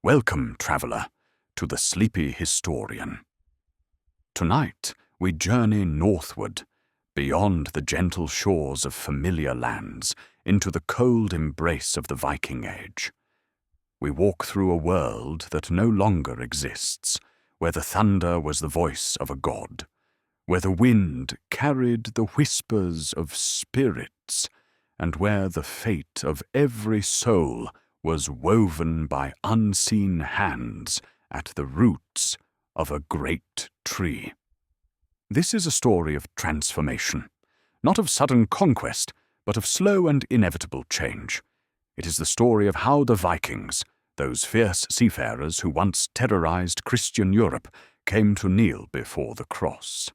Welcome, traveller, to the sleepy historian. Tonight we journey northward, beyond the gentle shores of familiar lands, into the cold embrace of the Viking Age. We walk through a world that no longer exists, where the thunder was the voice of a god, where the wind carried the whispers of spirits, and where the fate of every soul was woven by unseen hands at the roots of a great tree. This is a story of transformation, not of sudden conquest, but of slow and inevitable change. It is the story of how the Vikings, those fierce seafarers who once terrorized Christian Europe, came to kneel before the cross.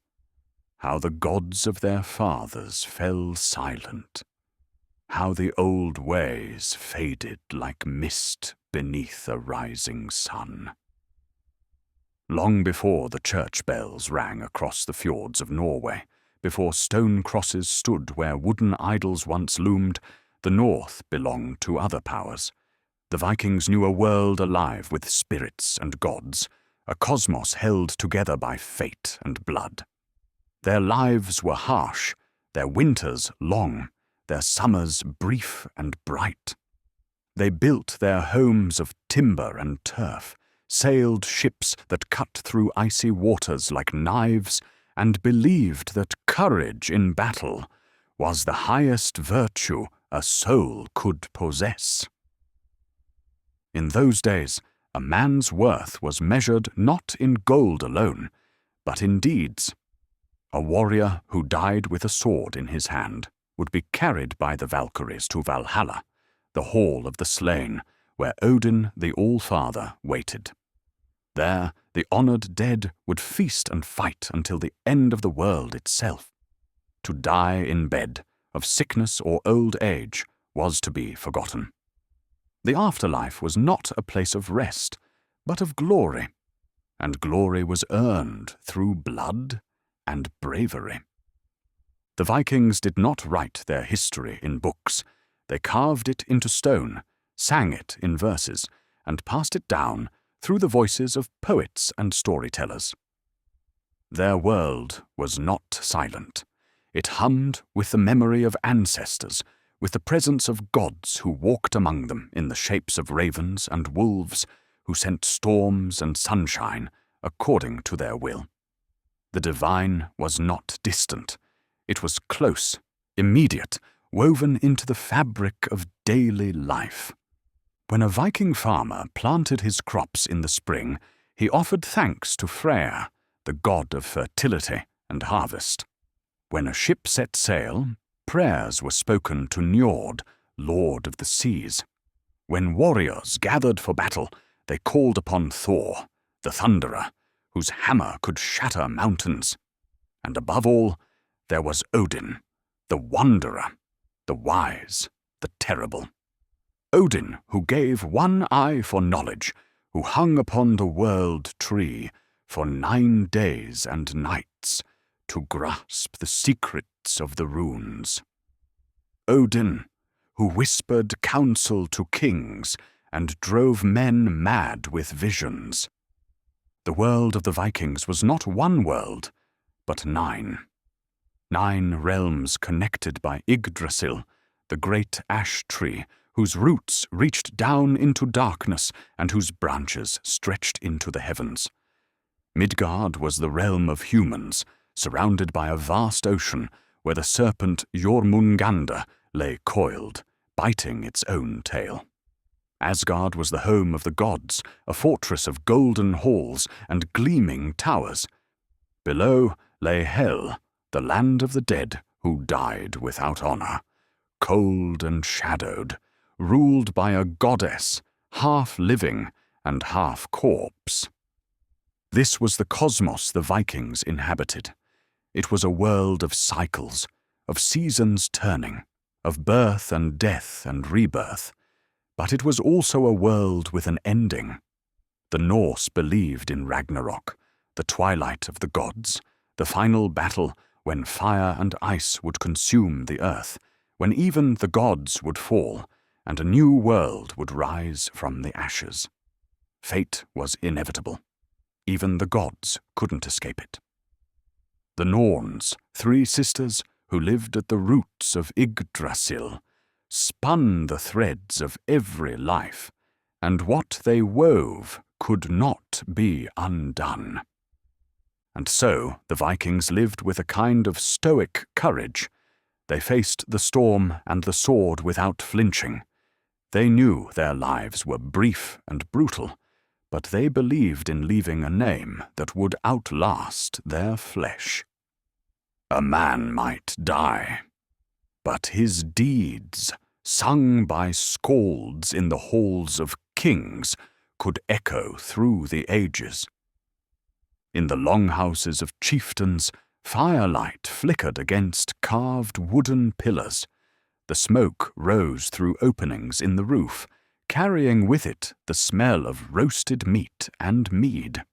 How the gods of their fathers fell silent. How the old ways faded like mist beneath a rising sun. Long before the church bells rang across the fjords of Norway, before stone crosses stood where wooden idols once loomed, the north belonged to other powers. The Vikings knew a world alive with spirits and gods, a cosmos held together by fate and blood. Their lives were harsh, their winters long, their summers brief and bright. They built their homes of timber and turf, sailed ships that cut through icy waters like knives, and believed that courage in battle was the highest virtue a soul could possess. In those days, a man's worth was measured not in gold alone, but in deeds. A warrior who died with a sword in his hand would be carried by the Valkyries to Valhalla, the hall of the slain, where Odin the All-Father waited. There, the honored dead would feast and fight until the end of the world itself. To die in bed, of sickness or old age, was to be forgotten. The afterlife was not a place of rest, but of glory, and glory was earned through blood and bravery. The Vikings did not write their history in books. They carved it into stone, sang it in verses, and passed it down through the voices of poets and storytellers. Their world was not silent. It hummed with the memory of ancestors, with the presence of gods who walked among them in the shapes of ravens and wolves, who sent storms and sunshine according to their will. The divine was not distant. It was close, immediate, woven into the fabric of daily life. When a Viking farmer planted his crops in the spring, he offered thanks to Freyr, the god of fertility and harvest. When a ship set sail, prayers were spoken to Njord, lord of the seas. When warriors gathered for battle, they called upon Thor, the thunderer, whose hammer could shatter mountains. And above all, there was Odin, the wanderer, the wise, the terrible. Odin, who gave one eye for knowledge, who hung upon the world tree for 9 days and nights to grasp the secrets of the runes. Odin, who whispered counsel to kings and drove men mad with visions. The world of the Vikings was not one world, but 9. 9 realms connected by Yggdrasil, the great ash tree, whose roots reached down into darkness and whose branches stretched into the heavens. Midgard was the realm of humans, surrounded by a vast ocean where the serpent Jormungandr lay coiled, biting its own tail. Asgard was the home of the gods, a fortress of golden halls and gleaming towers. Below lay Hel, the land of the dead who died without honor, cold and shadowed, ruled by a goddess, half living and half corpse. This was the cosmos the Vikings inhabited. It was a world of cycles, of seasons turning, of birth and death and rebirth. But it was also a world with an ending. The Norse believed in Ragnarok, the twilight of the gods, the final battle when fire and ice would consume the earth, when even the gods would fall, and a new world would rise from the ashes. Fate was inevitable. Even the gods couldn't escape it. The Norns, 3 sisters who lived at the roots of Yggdrasil, spun the threads of every life, and what they wove could not be undone. And so the Vikings lived with a kind of stoic courage. They faced the storm and the sword without flinching. They knew their lives were brief and brutal, but they believed in leaving a name that would outlast their flesh. A man might die, but his deeds, sung by skalds in the halls of kings, could echo through the ages. In the longhouses of chieftains, firelight flickered against carved wooden pillars. The smoke rose through openings in the roof, carrying with it the smell of roasted meat and mead.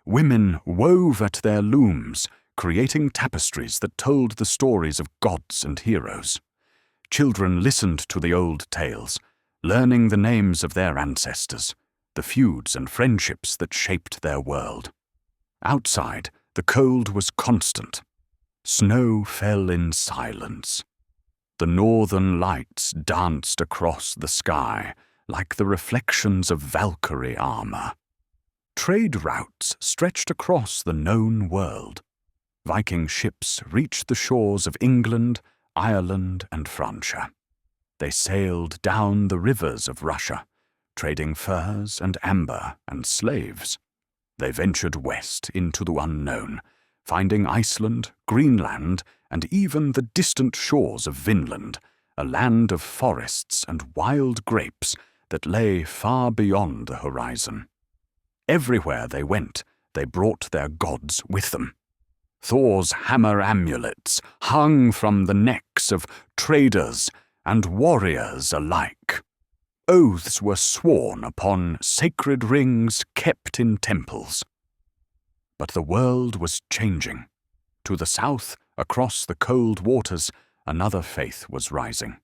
Women wove at their looms, creating tapestries that told the stories of gods and heroes. Children listened to the old tales, learning the names of their ancestors, the feuds and friendships that shaped their world. Outside, the cold was constant. Snow fell in silence. The northern lights danced across the sky like the reflections of Valkyrie armor. Trade routes stretched across the known world. Viking ships reached the shores of England, Ireland, and Francia. They sailed down the rivers of Russia, trading furs and amber and slaves. They ventured west into the unknown, finding Iceland, Greenland, and even the distant shores of Vinland, a land of forests and wild grapes that lay far beyond the horizon. Everywhere they went, they brought their gods with them. Thor's hammer amulets hung from the necks of traders and warriors alike. Oaths were sworn upon sacred rings kept in temples. But the world was changing. To the south, across the cold waters, another faith was rising.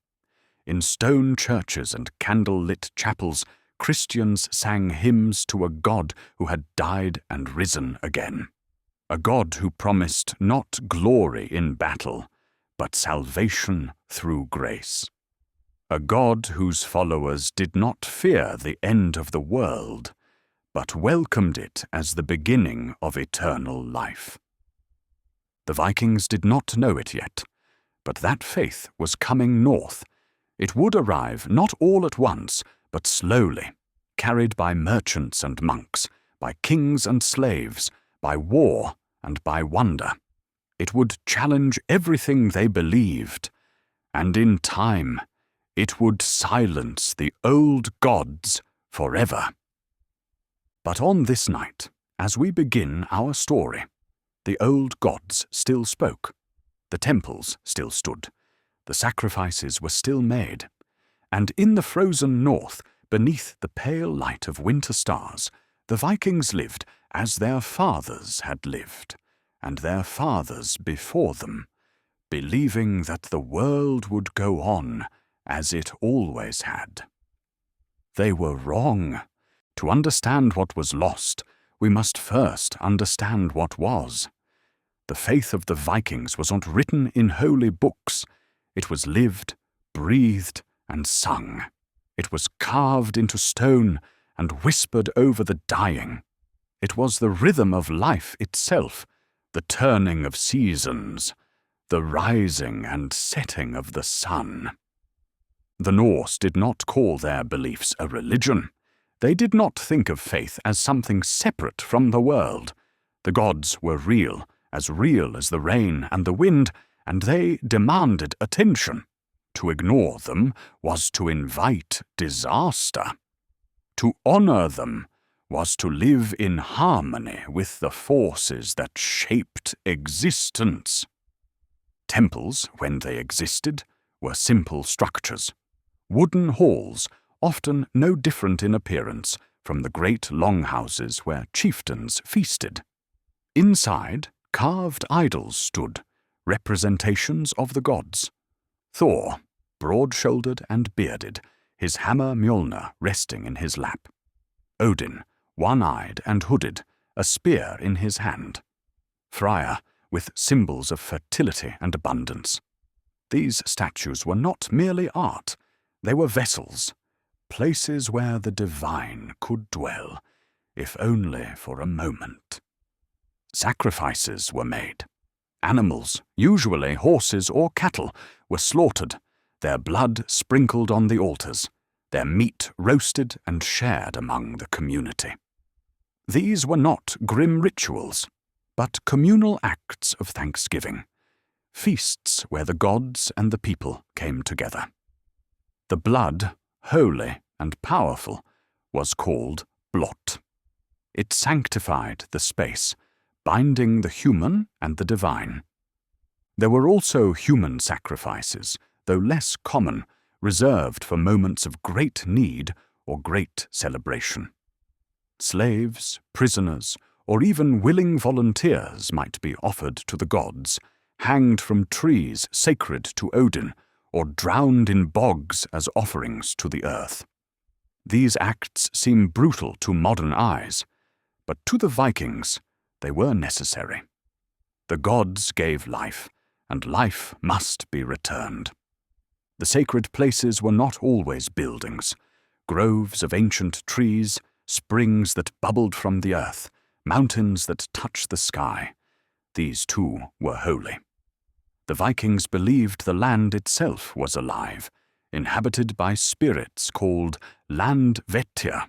In stone churches and candle-lit chapels, Christians sang hymns to a God who had died and risen again. A God who promised not glory in battle, but salvation through grace. A God whose followers did not fear the end of the world, but welcomed it as the beginning of eternal life. The Vikings did not know it yet, but that faith was coming north. It would arrive not all at once, but slowly, carried by merchants and monks, by kings and slaves, by war and by wonder. It would challenge everything they believed, and in time, it would silence the old gods forever. But on this night, as we begin our story, the old gods still spoke, the temples still stood, the sacrifices were still made, and in the frozen north, beneath the pale light of winter stars, the Vikings lived as their fathers had lived, and their fathers before them, believing that the world would go on as it always had. They were wrong. To understand what was lost, we must first understand what was. The faith of the Vikings was not written in holy books. It was lived, breathed, and sung. It was carved into stone and whispered over the dying. It was the rhythm of life itself, the turning of seasons, the rising and setting of the sun. The Norse did not call their beliefs a religion. They did not think of faith as something separate from the world. The gods were real as the rain and the wind, and they demanded attention. To ignore them was to invite disaster. To honor them was to live in harmony with the forces that shaped existence. Temples, when they existed, were simple structures. Wooden halls, often no different in appearance from the great longhouses where chieftains feasted. Inside, carved idols stood, representations of the gods. Thor, broad-shouldered and bearded, his hammer Mjolnir resting in his lap. Odin, one-eyed and hooded, a spear in his hand. Freyr, with symbols of fertility and abundance. These statues were not merely art, they were vessels, places where the divine could dwell, if only for a moment. Sacrifices were made. Animals, usually horses or cattle, were slaughtered, their blood sprinkled on the altars, their meat roasted and shared among the community. These were not grim rituals, but communal acts of thanksgiving, feasts where the gods and the people came together. The blood, holy and powerful, was called blot. It sanctified the space, binding the human and the divine. There were also human sacrifices, though less common, reserved for moments of great need or great celebration. Slaves, prisoners, or even willing volunteers might be offered to the gods, hanged from trees sacred to Odin, or drowned in bogs as offerings to the earth. These acts seem brutal to modern eyes, but to the Vikings they were necessary. The gods gave life, and life must be returned. The sacred places were not always buildings, groves of ancient trees, springs that bubbled from the earth, mountains that touched the sky. These too were holy. The Vikings believed the land itself was alive, inhabited by spirits called landvettir.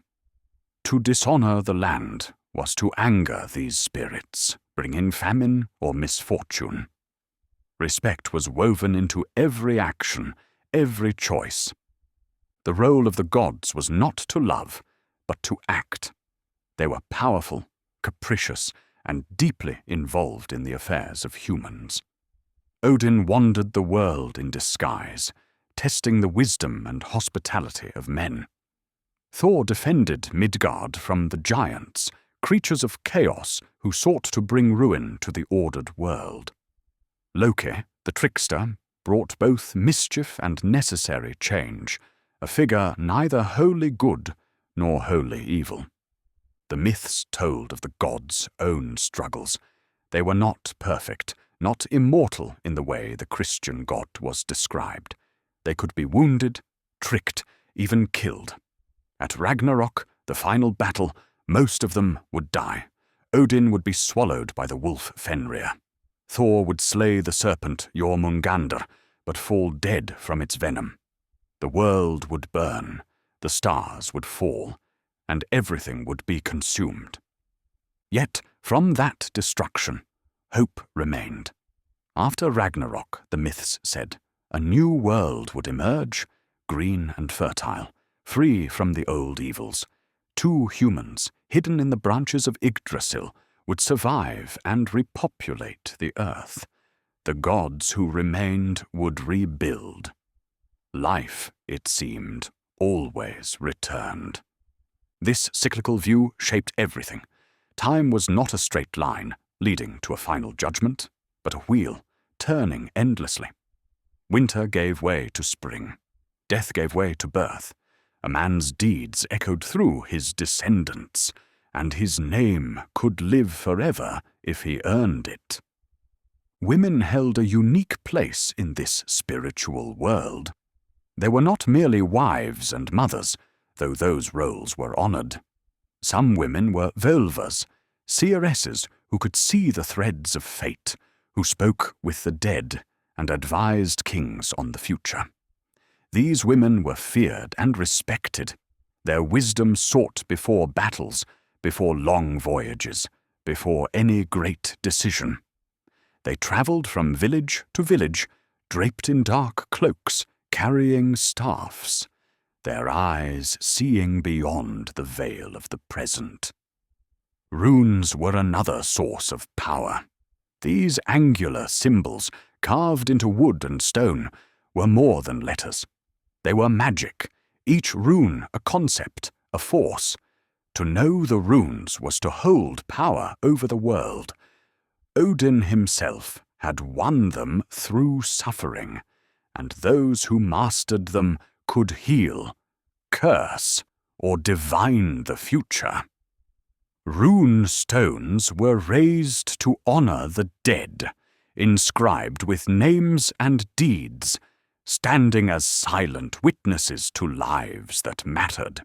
To dishonor the land was to anger these spirits, bring in famine or misfortune. Respect was woven into every action, every choice. The role of the gods was not to love, but to act. They were powerful, capricious, and deeply involved in the affairs of humans. Odin wandered the world in disguise, testing the wisdom and hospitality of men. Thor defended Midgard from the giants, creatures of chaos who sought to bring ruin to the ordered world. Loki, the trickster, brought both mischief and necessary change, a figure neither wholly good nor wholly evil. The myths told of the gods' own struggles. They were not perfect, not immortal in the way the Christian God was described. They could be wounded, tricked, even killed. At Ragnarok, the final battle, most of them would die. Odin would be swallowed by the wolf Fenrir. Thor would slay the serpent Jormungandr, but fall dead from its venom. The world would burn, the stars would fall, and everything would be consumed. Yet, from that destruction, hope remained. After Ragnarok, the myths said, a new world would emerge, green and fertile, free from the old evils. 2 humans, hidden in the branches of Yggdrasil, would survive and repopulate the earth. The gods who remained would rebuild. Life, it seemed, always returned. This cyclical view shaped everything. Time was not a straight line, leading to a final judgment, but a wheel, turning endlessly. Winter gave way to spring. Death gave way to birth. A man's deeds echoed through his descendants, and his name could live forever if he earned it. Women held a unique place in this spiritual world. They were not merely wives and mothers, though those roles were honored. Some women were völvas, seeresses who could see the threads of fate, who spoke with the dead and advised kings on the future. These women were feared and respected. Their wisdom sought before battles, before long voyages, before any great decision. They traveled from village to village, draped in dark cloaks, carrying staffs, their eyes seeing beyond the veil of the present. Runes were another source of power. These angular symbols, carved into wood and stone, were more than letters. They were magic, each rune a concept, a force. To know the runes was to hold power over the world. Odin himself had won them through suffering, and those who mastered them could heal, curse, or divine the future. Rune stones were raised to honor the dead, inscribed with names and deeds, standing as silent witnesses to lives that mattered.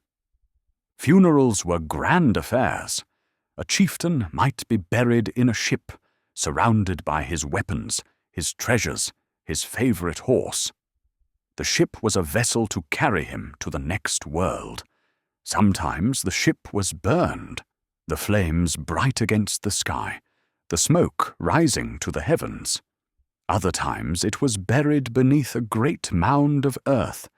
Funerals were grand affairs. A chieftain might be buried in a ship, surrounded by his weapons, his treasures, his favorite horse. The ship was a vessel to carry him to the next world. Sometimes the ship was burned, the flames bright against the sky, the smoke rising to the heavens. Other times it was buried beneath a great mound of earth,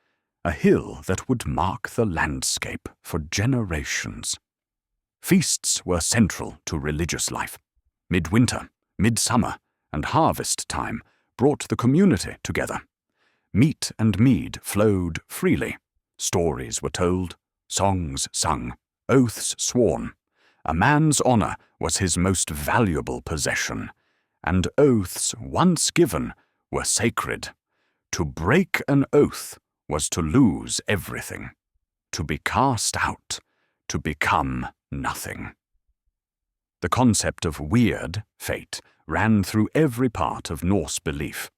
a hill that would mark the landscape for generations. Feasts were central to religious life. Midwinter, midsummer, and harvest time brought the community together. Meat and mead flowed freely. Stories were told, songs sung, oaths sworn. A man's honor was his most valuable possession, and oaths once given were sacred. To break an oath was to lose everything, to be cast out, to become nothing. The concept of weird, fate, ran through every part of Norse belief.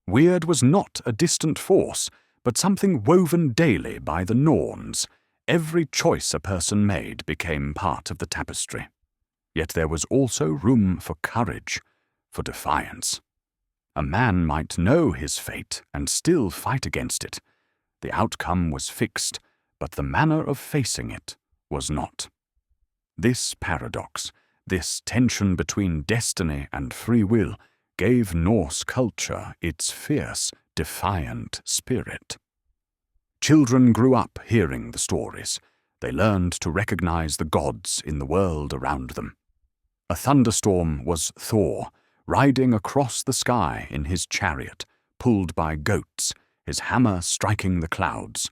Weird was not a distant force, but something woven daily by the Norns. Every choice a person made became part of the tapestry. Yet there was also room for courage, for defiance. A man might know his fate and still fight against it. The outcome was fixed, but the manner of facing it was not. This paradox, this tension between destiny and free will, gave Norse culture its fierce, defiant spirit. Children grew up hearing the stories. They learned to recognize the gods in the world around them. A thunderstorm was Thor, riding across the sky in his chariot, pulled by goats, his hammer striking the clouds.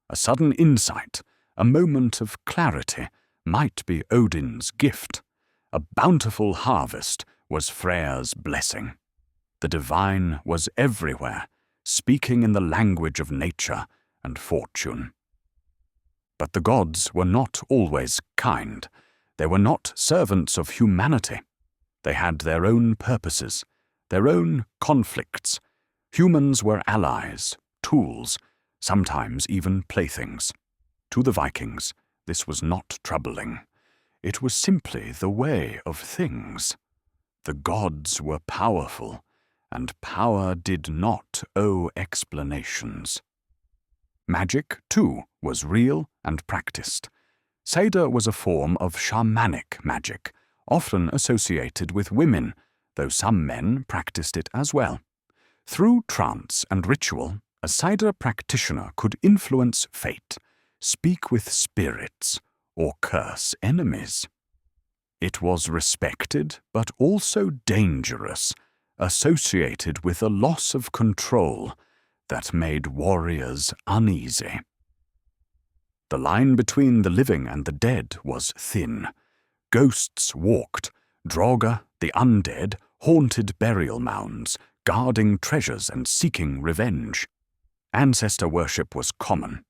A sudden insight, a moment of clarity, might be Odin's gift. A bountiful harvest was Freyr's blessing. The divine was everywhere, speaking in the language of nature and fortune. But the gods were not always kind. They were not servants of humanity. They had their own purposes, their own conflicts. Humans were allies, tools, sometimes even playthings. To the Vikings, this was not troubling. It was simply the way of things. The gods were powerful, and power did not owe explanations. Magic, too, was real and practiced. Saga was a form of shamanic magic, often associated with women, though some men practiced it as well. Through trance and ritual, a Saga practitioner could influence fate, speak with spirits, or curse enemies. It was respected, but also dangerous, associated with a loss of control that made warriors uneasy. The line between the living and the dead was thin. Ghosts walked. Draugr, the undead, haunted burial mounds, guarding treasures and seeking revenge. Ancestor worship was common.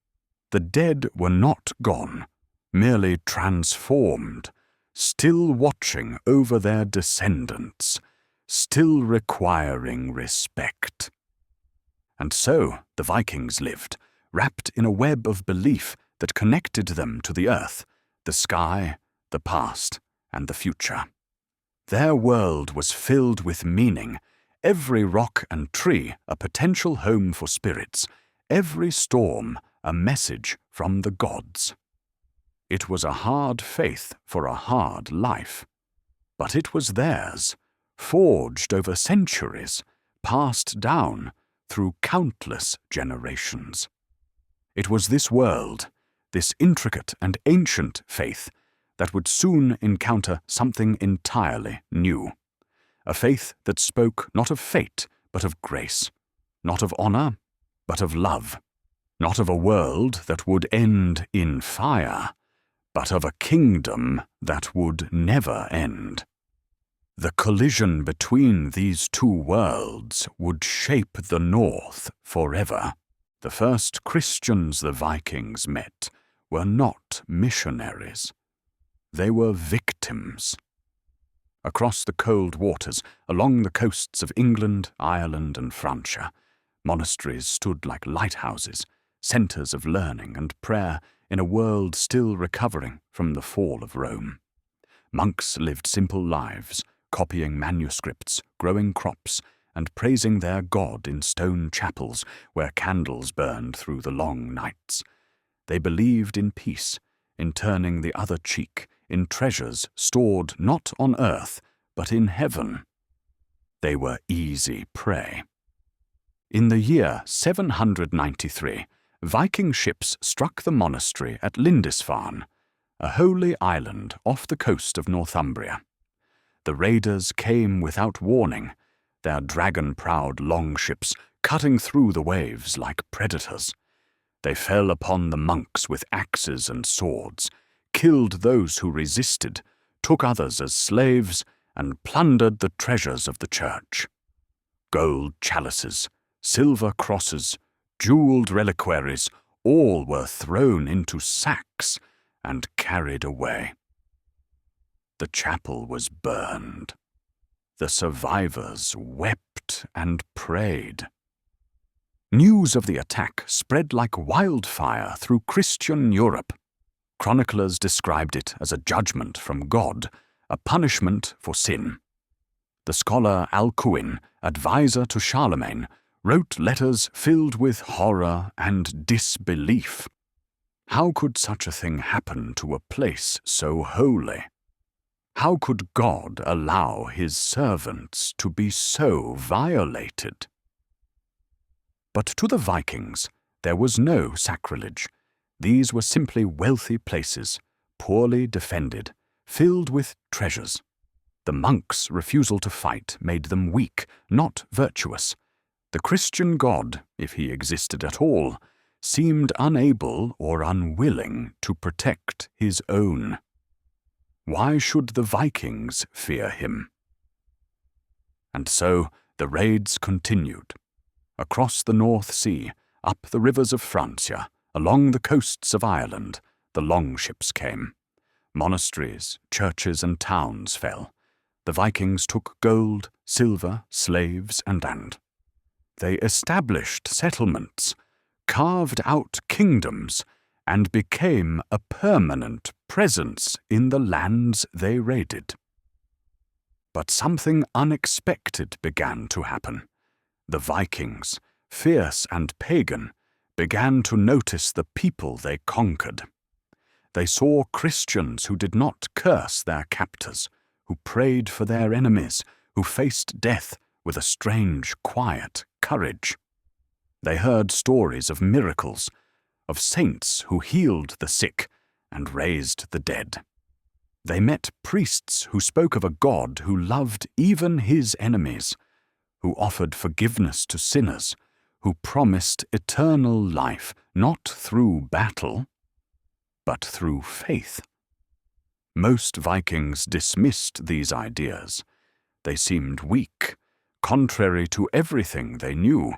The dead were not gone, merely transformed, still watching over their descendants, still requiring respect. And so the Vikings lived, wrapped in a web of belief that connected them to the earth, the sky, the past, and the future. Their world was filled with meaning, every rock and tree a potential home for spirits, every storm a message from the gods. It was a hard faith for a hard life, but it was theirs, forged over centuries, passed down through countless generations. It was this world, this intricate and ancient faith, that would soon encounter something entirely new. A faith that spoke not of fate, but of grace, not of honor, but of love, not of a world that would end in fire, but of a kingdom that would never end. The collision between these two worlds would shape the North forever. The first Christians the Vikings met were not missionaries. They were victims. Across the cold waters, along the coasts of England, Ireland, and Francia, monasteries stood like lighthouses, centres of learning and prayer in a world still recovering from the fall of Rome. Monks lived simple lives, copying manuscripts, growing crops, and praising their God in stone chapels where candles burned through the long nights. They believed in peace, in turning the other cheek, in treasures stored not on earth, but in heaven. They were easy prey. In the year 793, Viking ships struck the monastery at Lindisfarne, a holy island off the coast of Northumbria. The raiders came without warning, their dragon-prowed longships cutting through the waves like predators. They fell upon the monks with axes and swords, killed those who resisted, took others as slaves, and plundered the treasures of the church. Gold chalices, silver crosses, jeweled reliquaries, all were thrown into sacks and carried away. The chapel was burned. The survivors wept and prayed. News of the attack spread like wildfire through Christian Europe. Chroniclers described it as a judgment from God, a punishment for sin. The scholar Alcuin, advisor to Charlemagne, wrote letters filled with horror and disbelief. How could such a thing happen to a place so holy? How could God allow his servants to be so violated? But to the Vikings, there was no sacrilege. These were simply wealthy places, poorly defended, filled with treasures. The monks' refusal to fight made them weak, not virtuous. The Christian God, if he existed at all, seemed unable or unwilling to protect his own. Why should the Vikings fear him? And so the raids continued. Across the North Sea, up the rivers of Francia, along the coasts of Ireland, the longships came. Monasteries, churches, and towns fell. The Vikings took gold, silver, slaves, and land. They established settlements, carved out kingdoms, and became a permanent presence in the lands they raided. But something unexpected began to happen. The Vikings, fierce and pagan, began to notice the people they conquered. They saw Christians who did not curse their captors, who prayed for their enemies, who faced death with a strange, quiet courage. They heard stories of miracles, of saints who healed the sick and raised the dead. They met priests who spoke of a God who loved even his enemies, who offered forgiveness to sinners, who promised eternal life not through battle, but through faith. Most Vikings dismissed these ideas. They seemed weak, contrary to everything they knew.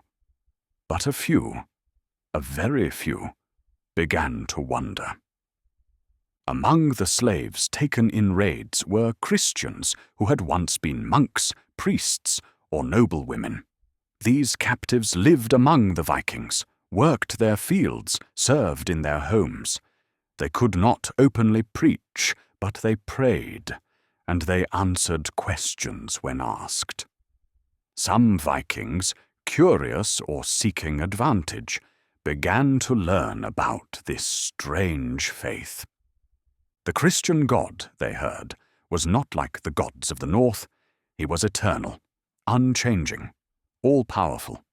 But a few, a very few, began to wonder. Among the slaves taken in raids were Christians who had once been monks, priests, or noblewomen. These captives lived among the Vikings, worked their fields, served in their homes. They could not openly preach, but they prayed, and they answered questions when asked. Some Vikings, curious or seeking advantage, began to learn about this strange faith. The Christian God, they heard, was not like the gods of the north. He was eternal, unchanging, all-powerful.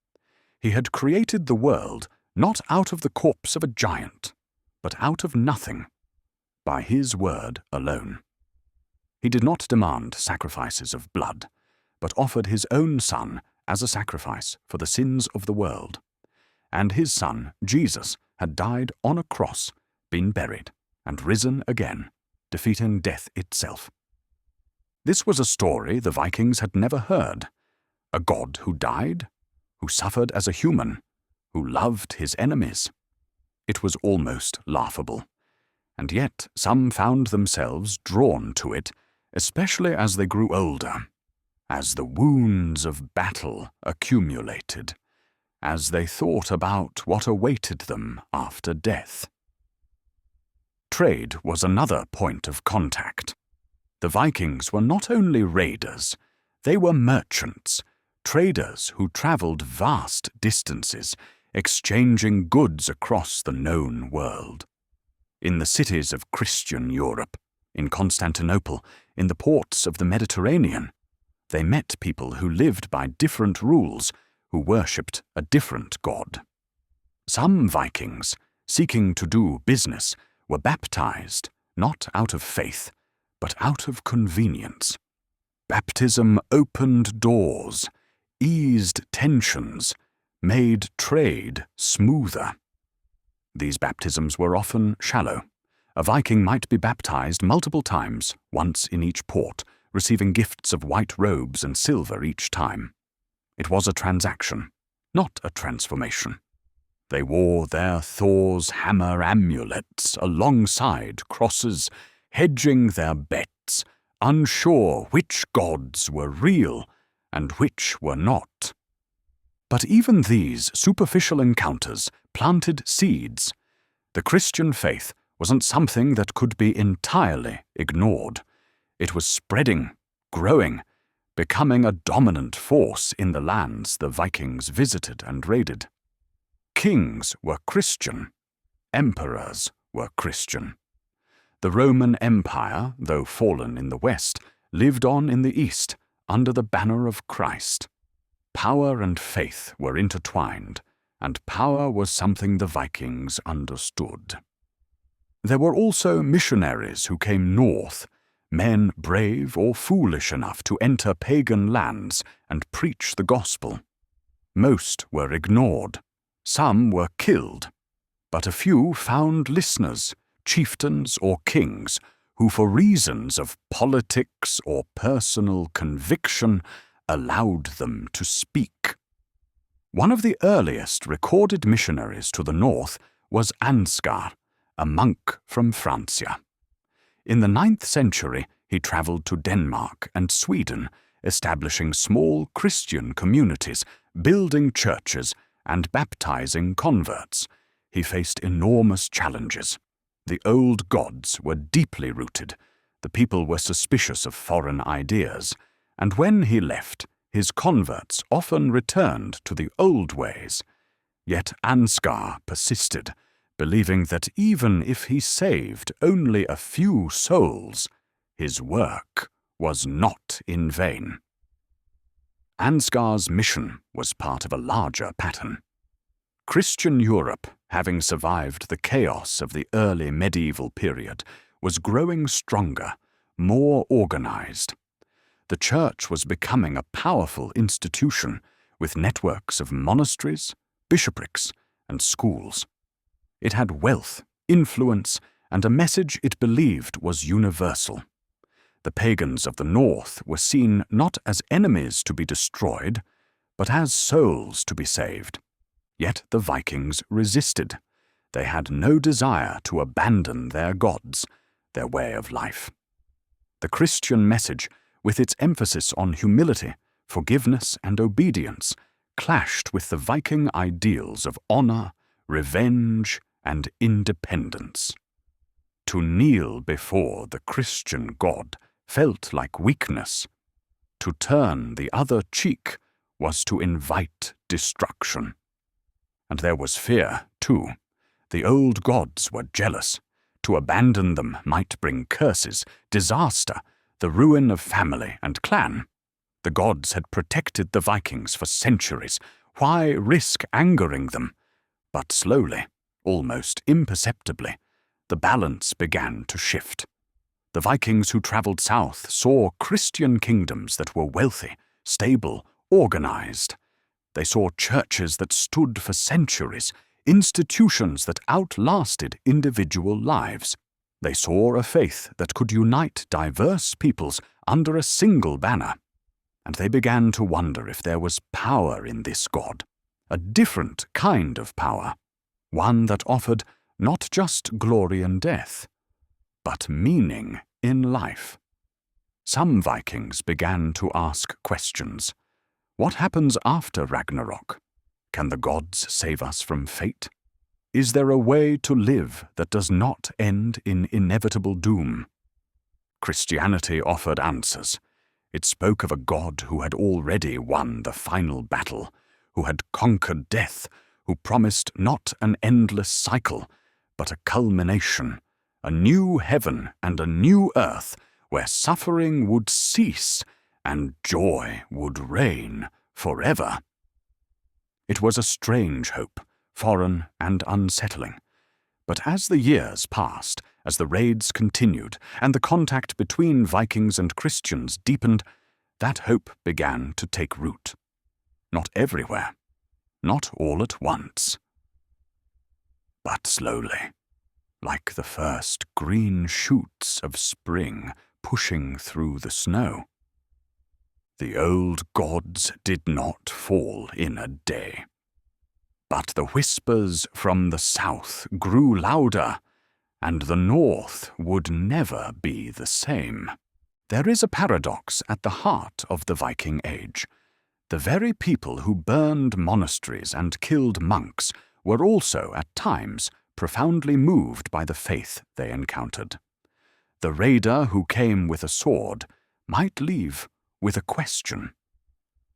He had created the world not out of the corpse of a giant, but out of nothing, by his word alone. He did not demand sacrifices of blood, but offered his own Son as a sacrifice for the sins of the world. And his Son, Jesus, had died on a cross, been buried, and risen again, defeating death itself. This was a story the Vikings had never heard. A God who died, who suffered as a human, who loved his enemies. It was almost laughable. and yet some found themselves drawn to it, especially as they grew older, as the wounds of battle accumulated, as they thought about what awaited them after death. Trade was another point of contact. The Vikings were not only raiders, they were merchants, traders who traveled vast distances, exchanging goods across the known world. In the cities of Christian Europe, in Constantinople, in the ports of the Mediterranean, they met people who lived by different rules, who worshipped a different god. Some Vikings, seeking to do business, were baptized, not out of faith, but out of convenience. Baptism opened doors, eased tensions, made trade smoother. These baptisms were often shallow. A Viking might be baptized multiple times, once in each port, receiving gifts of white robes and silver each time. It was a transaction, not a transformation. They wore their Thor's hammer amulets alongside crosses, hedging their bets, unsure which gods were real and which were not. But even these superficial encounters planted seeds. The Christian faith wasn't something that could be entirely ignored. It was spreading, growing, becoming a dominant force in the lands the Vikings visited and raided. Kings were Christian. Emperors were Christian. The Roman Empire, though fallen in the west, lived on in the east under the banner of Christ. Power and faith were intertwined, and power was something the Vikings understood. There were also missionaries who came north, men brave or foolish enough to enter pagan lands and preach the gospel. Most were ignored. Some were killed. But a few found listeners, chieftains or kings, who for reasons of politics or personal conviction allowed them to speak. One of the earliest recorded missionaries to the north was Ansgar, a monk from Francia. In the 9th century, he traveled to Denmark and Sweden, establishing small Christian communities, building churches, and baptizing converts. He faced enormous challenges. The old gods were deeply rooted. The people were suspicious of foreign ideas. And when he left, his converts often returned to the old ways. Yet Ansgar persisted, believing that even if he saved only a few souls, his work was not in vain. Ansgar's mission was part of a larger pattern. Christian Europe, having survived the chaos of the early medieval period, was growing stronger, more organized. The church was becoming a powerful institution with networks of monasteries, bishoprics, and schools. It had wealth, influence, and a message it believed was universal. The pagans of the north were seen not as enemies to be destroyed, but as souls to be saved. Yet the Vikings resisted. They had no desire to abandon their gods, their way of life. The Christian message, with its emphasis on humility, forgiveness, and obedience, clashed with the Viking ideals of honor, revenge, and independence. To kneel before the Christian God felt like weakness. To turn the other cheek was to invite destruction. And there was fear, too. The old gods were jealous. To abandon them might bring curses, disaster, the ruin of family and clan. The gods had protected the Vikings for centuries. Why risk angering them? But slowly, almost imperceptibly, the balance began to shift. The Vikings who traveled south saw Christian kingdoms that were wealthy, stable, organized. They saw churches that stood for centuries, institutions that outlasted individual lives. They saw a faith that could unite diverse peoples under a single banner. And they began to wonder if there was power in this God, a different kind of power, one that offered not just glory and death, but meaning in life. Some Vikings began to ask questions. What happens after Ragnarok? Can the gods save us from fate? Is there a way to live that does not end in inevitable doom? Christianity offered answers. It spoke of a God who had already won the final battle, who had conquered death, who promised not an endless cycle, but a culmination, a new heaven and a new earth where suffering would cease and joy would reign forever. It was a strange hope, foreign and unsettling. But as the years passed, as the raids continued, and the contact between Vikings and Christians deepened, that hope began to take root. Not everywhere, not all at once, but slowly, like the first green shoots of spring pushing through the snow. The old gods did not fall in a day. But the whispers from the south grew louder, and the north would never be the same. There is a paradox at the heart of the Viking Age. The very people who burned monasteries and killed monks were also, at times, profoundly moved by the faith they encountered. The raider who came with a sword might leave with a question.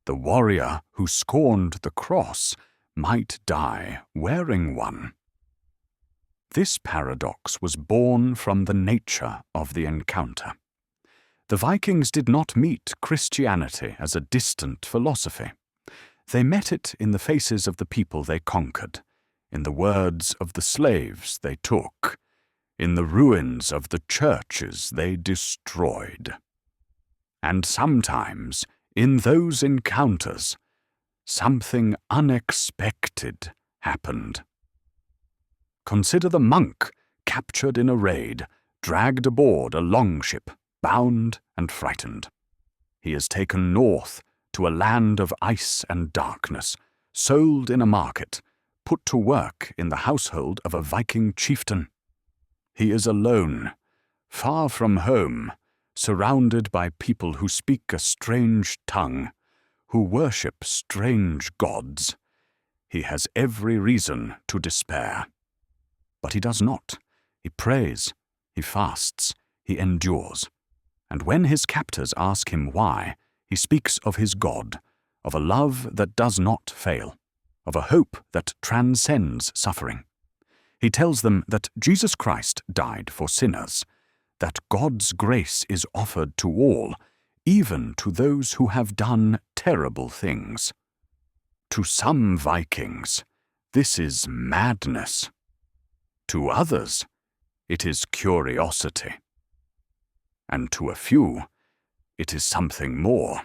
The warrior who scorned the cross might die wearing one. This paradox was born from the nature of the encounter. The Vikings did not meet Christianity as a distant philosophy. They met it in the faces of the people they conquered, in the words of the slaves they took, in the ruins of the churches they destroyed. And sometimes, in those encounters, something unexpected happened. Consider the monk captured in a raid, dragged aboard a longship, bound and frightened. He is taken north to a land of ice and darkness, sold in a market, put to work in the household of a Viking chieftain. He is alone, far from home, surrounded by people who speak a strange tongue, who worship strange gods. He has every reason to despair. But he does not. He prays, he fasts, he endures. And when his captors ask him why, he speaks of his God, of a love that does not fail, of a hope that transcends suffering. He tells them that Jesus Christ died for sinners, that God's grace is offered to all, even to those who have done terrible things. To some Vikings, this is madness. To others, it is curiosity. And to a few, it is something more.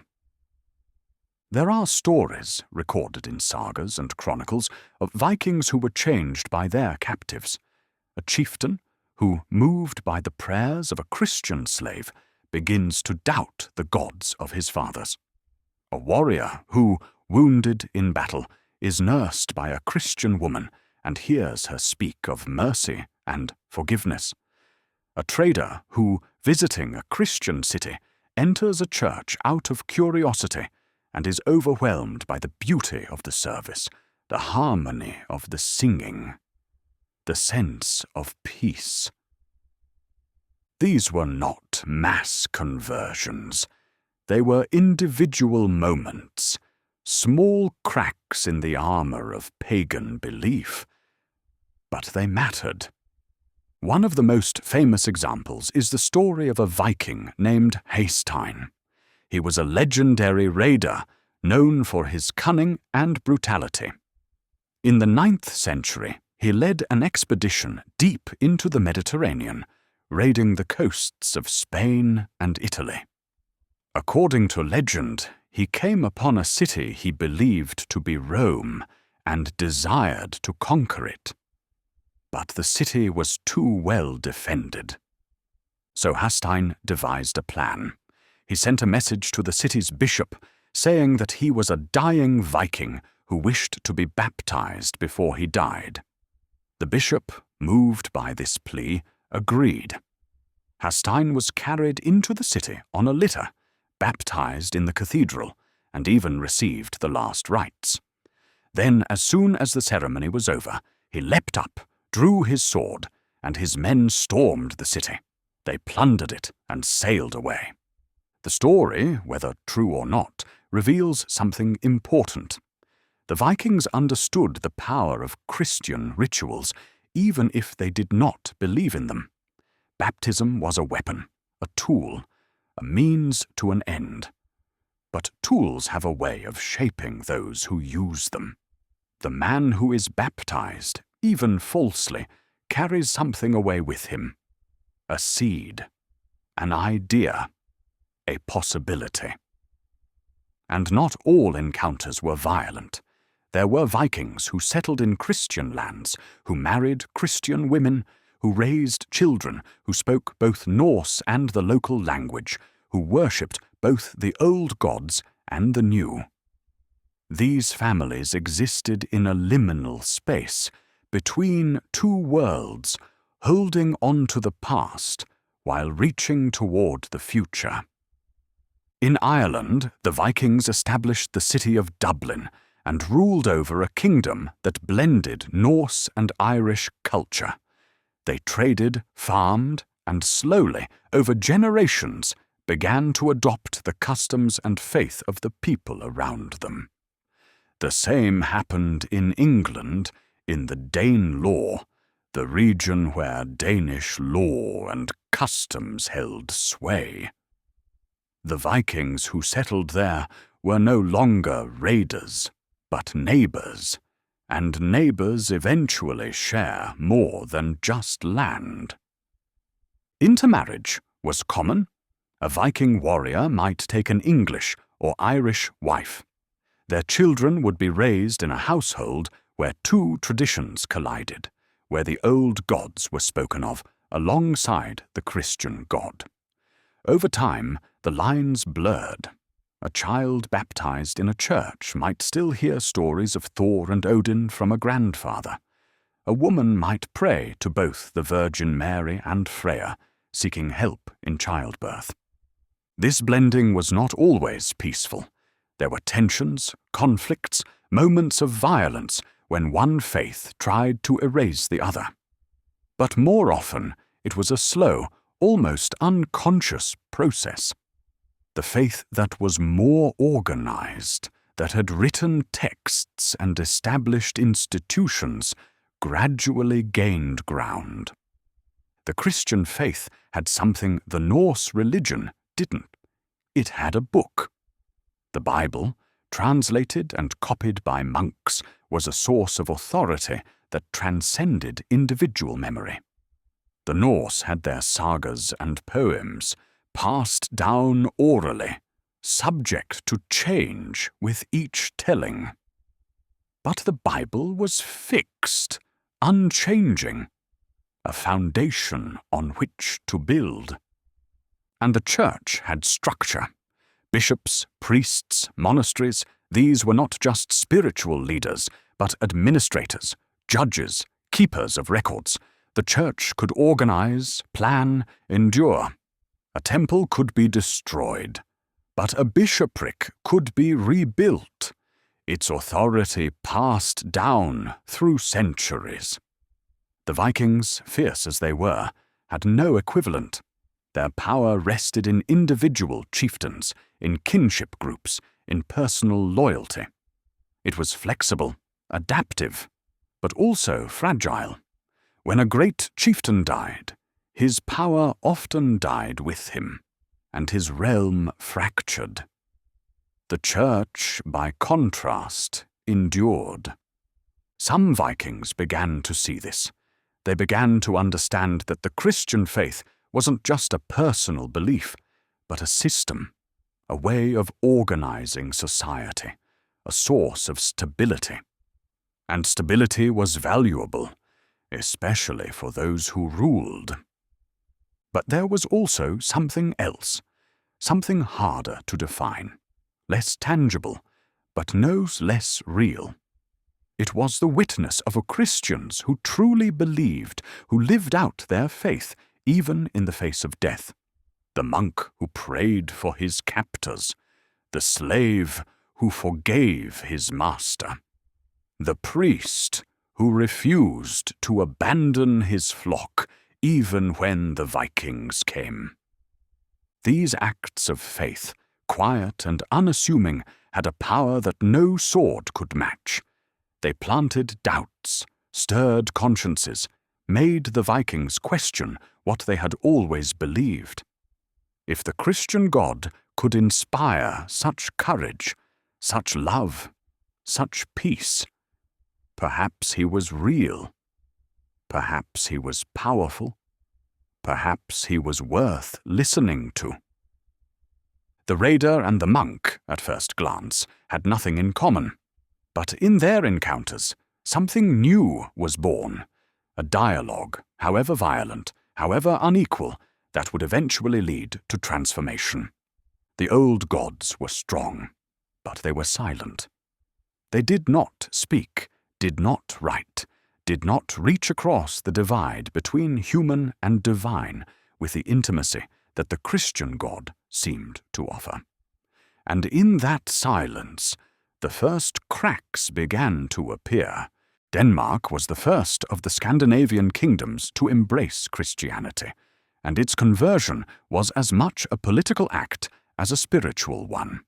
There are stories recorded in sagas and chronicles of Vikings who were changed by their captives. A chieftain who, moved by the prayers of a Christian slave, begins to doubt the gods of his fathers. A warrior who, wounded in battle, is nursed by a Christian woman and hears her speak of mercy and forgiveness. A trader who, visiting a Christian city, enters a church out of curiosity and is overwhelmed by the beauty of the service, the harmony of the singing, the sense of peace. These were not mass conversions. They were individual moments, small cracks in the armor of pagan belief. But they mattered. One of the most famous examples is the story of a Viking named Haystein. He was a legendary raider, known for his cunning and brutality. In the 9th century, he led an expedition deep into the Mediterranean, raiding the coasts of Spain and Italy. According to legend, he came upon a city he believed to be Rome and desired to conquer it. But the city was too well defended. So Haystein devised a plan. He sent a message to the city's bishop, saying that he was a dying Viking who wished to be baptized before he died. The bishop, moved by this plea, agreed. Hastein was carried into the city on a litter, baptized in the cathedral, and even received the last rites. Then, as soon as the ceremony was over, he leapt up, drew his sword, and his men stormed the city. They plundered it and sailed away. The story, whether true or not, reveals something important. The Vikings understood the power of Christian rituals, even if they did not believe in them. Baptism was a weapon, a tool, a means to an end. But tools have a way of shaping those who use them. The man who is baptized, even falsely, carries something away with him. A seed, an idea, a possibility. And not all encounters were violent. There were Vikings who settled in Christian lands, who married Christian women, who raised children, who spoke both Norse and the local language, who worshipped both the old gods and the new. These families existed in a liminal space, between two worlds, holding on to the past while reaching toward the future. In Ireland, the Vikings established the city of Dublin and ruled over a kingdom that blended Norse and Irish culture. They traded, farmed, and slowly, over generations, began to adopt the customs and faith of the people around them. The same happened in England, in the Danelaw, the region where Danish law and customs held sway. The Vikings who settled there were no longer raiders, but neighbors, and neighbors eventually share more than just land. Intermarriage was common. A Viking warrior might take an English or Irish wife. Their children would be raised in a household where two traditions collided, where the old gods were spoken of alongside the Christian God. Over time, the lines blurred. A child baptized in a church might still hear stories of Thor and Odin from a grandfather. A woman might pray to both the Virgin Mary and Freya, seeking help in childbirth. This blending was not always peaceful. There were tensions, conflicts, moments of violence when one faith tried to erase the other. But more often, it was a slow, almost unconscious process. The faith that was more organized, that had written texts and established institutions, gradually gained ground. The Christian faith had something the Norse religion didn't. It had a book. The Bible, translated and copied by monks, was a source of authority that transcended individual memory. The Norse had their sagas and poems, passed down orally, subject to change with each telling. But the Bible was fixed, unchanging, a foundation on which to build. And the church had structure. Bishops, priests, monasteries, these were not just spiritual leaders, but administrators, judges, keepers of records. The church could organize, plan, endure. A temple could be destroyed, but a bishopric could be rebuilt, its authority passed down through centuries. The Vikings, fierce as they were, had no equivalent. Their power rested in individual chieftains, in kinship groups, in personal loyalty. It was flexible, adaptive, but also fragile. When a great chieftain died, his power often died with him, and his realm fractured. The church, by contrast, endured. Some Vikings began to see this. They began to understand that the Christian faith wasn't just a personal belief, but a system, a way of organizing society, a source of stability. And stability was valuable, especially for those who ruled. But there was also something else, something harder to define, less tangible, but no less real. It was the witness of Christians who truly believed, who lived out their faith even in the face of death, the monk who prayed for his captors, the slave who forgave his master, the priest who refused to abandon his flock even when the Vikings came. These acts of faith, quiet and unassuming, had a power that no sword could match. They planted doubts, stirred consciences, made the Vikings question what they had always believed. If the Christian God could inspire such courage, such love, such peace, perhaps he was real. Perhaps he was powerful. Perhaps he was worth listening to. The raider and the monk, at first glance, had nothing in common. But in their encounters, something new was born. A dialogue, however violent, however unequal, that would eventually lead to transformation. The old gods were strong, but they were silent. They did not speak, did not write, did not reach across the divide between human and divine with the intimacy that the Christian God seemed to offer. And in that silence, the first cracks began to appear. Denmark was the first of the Scandinavian kingdoms to embrace Christianity, and its conversion was as much a political act as a spiritual one.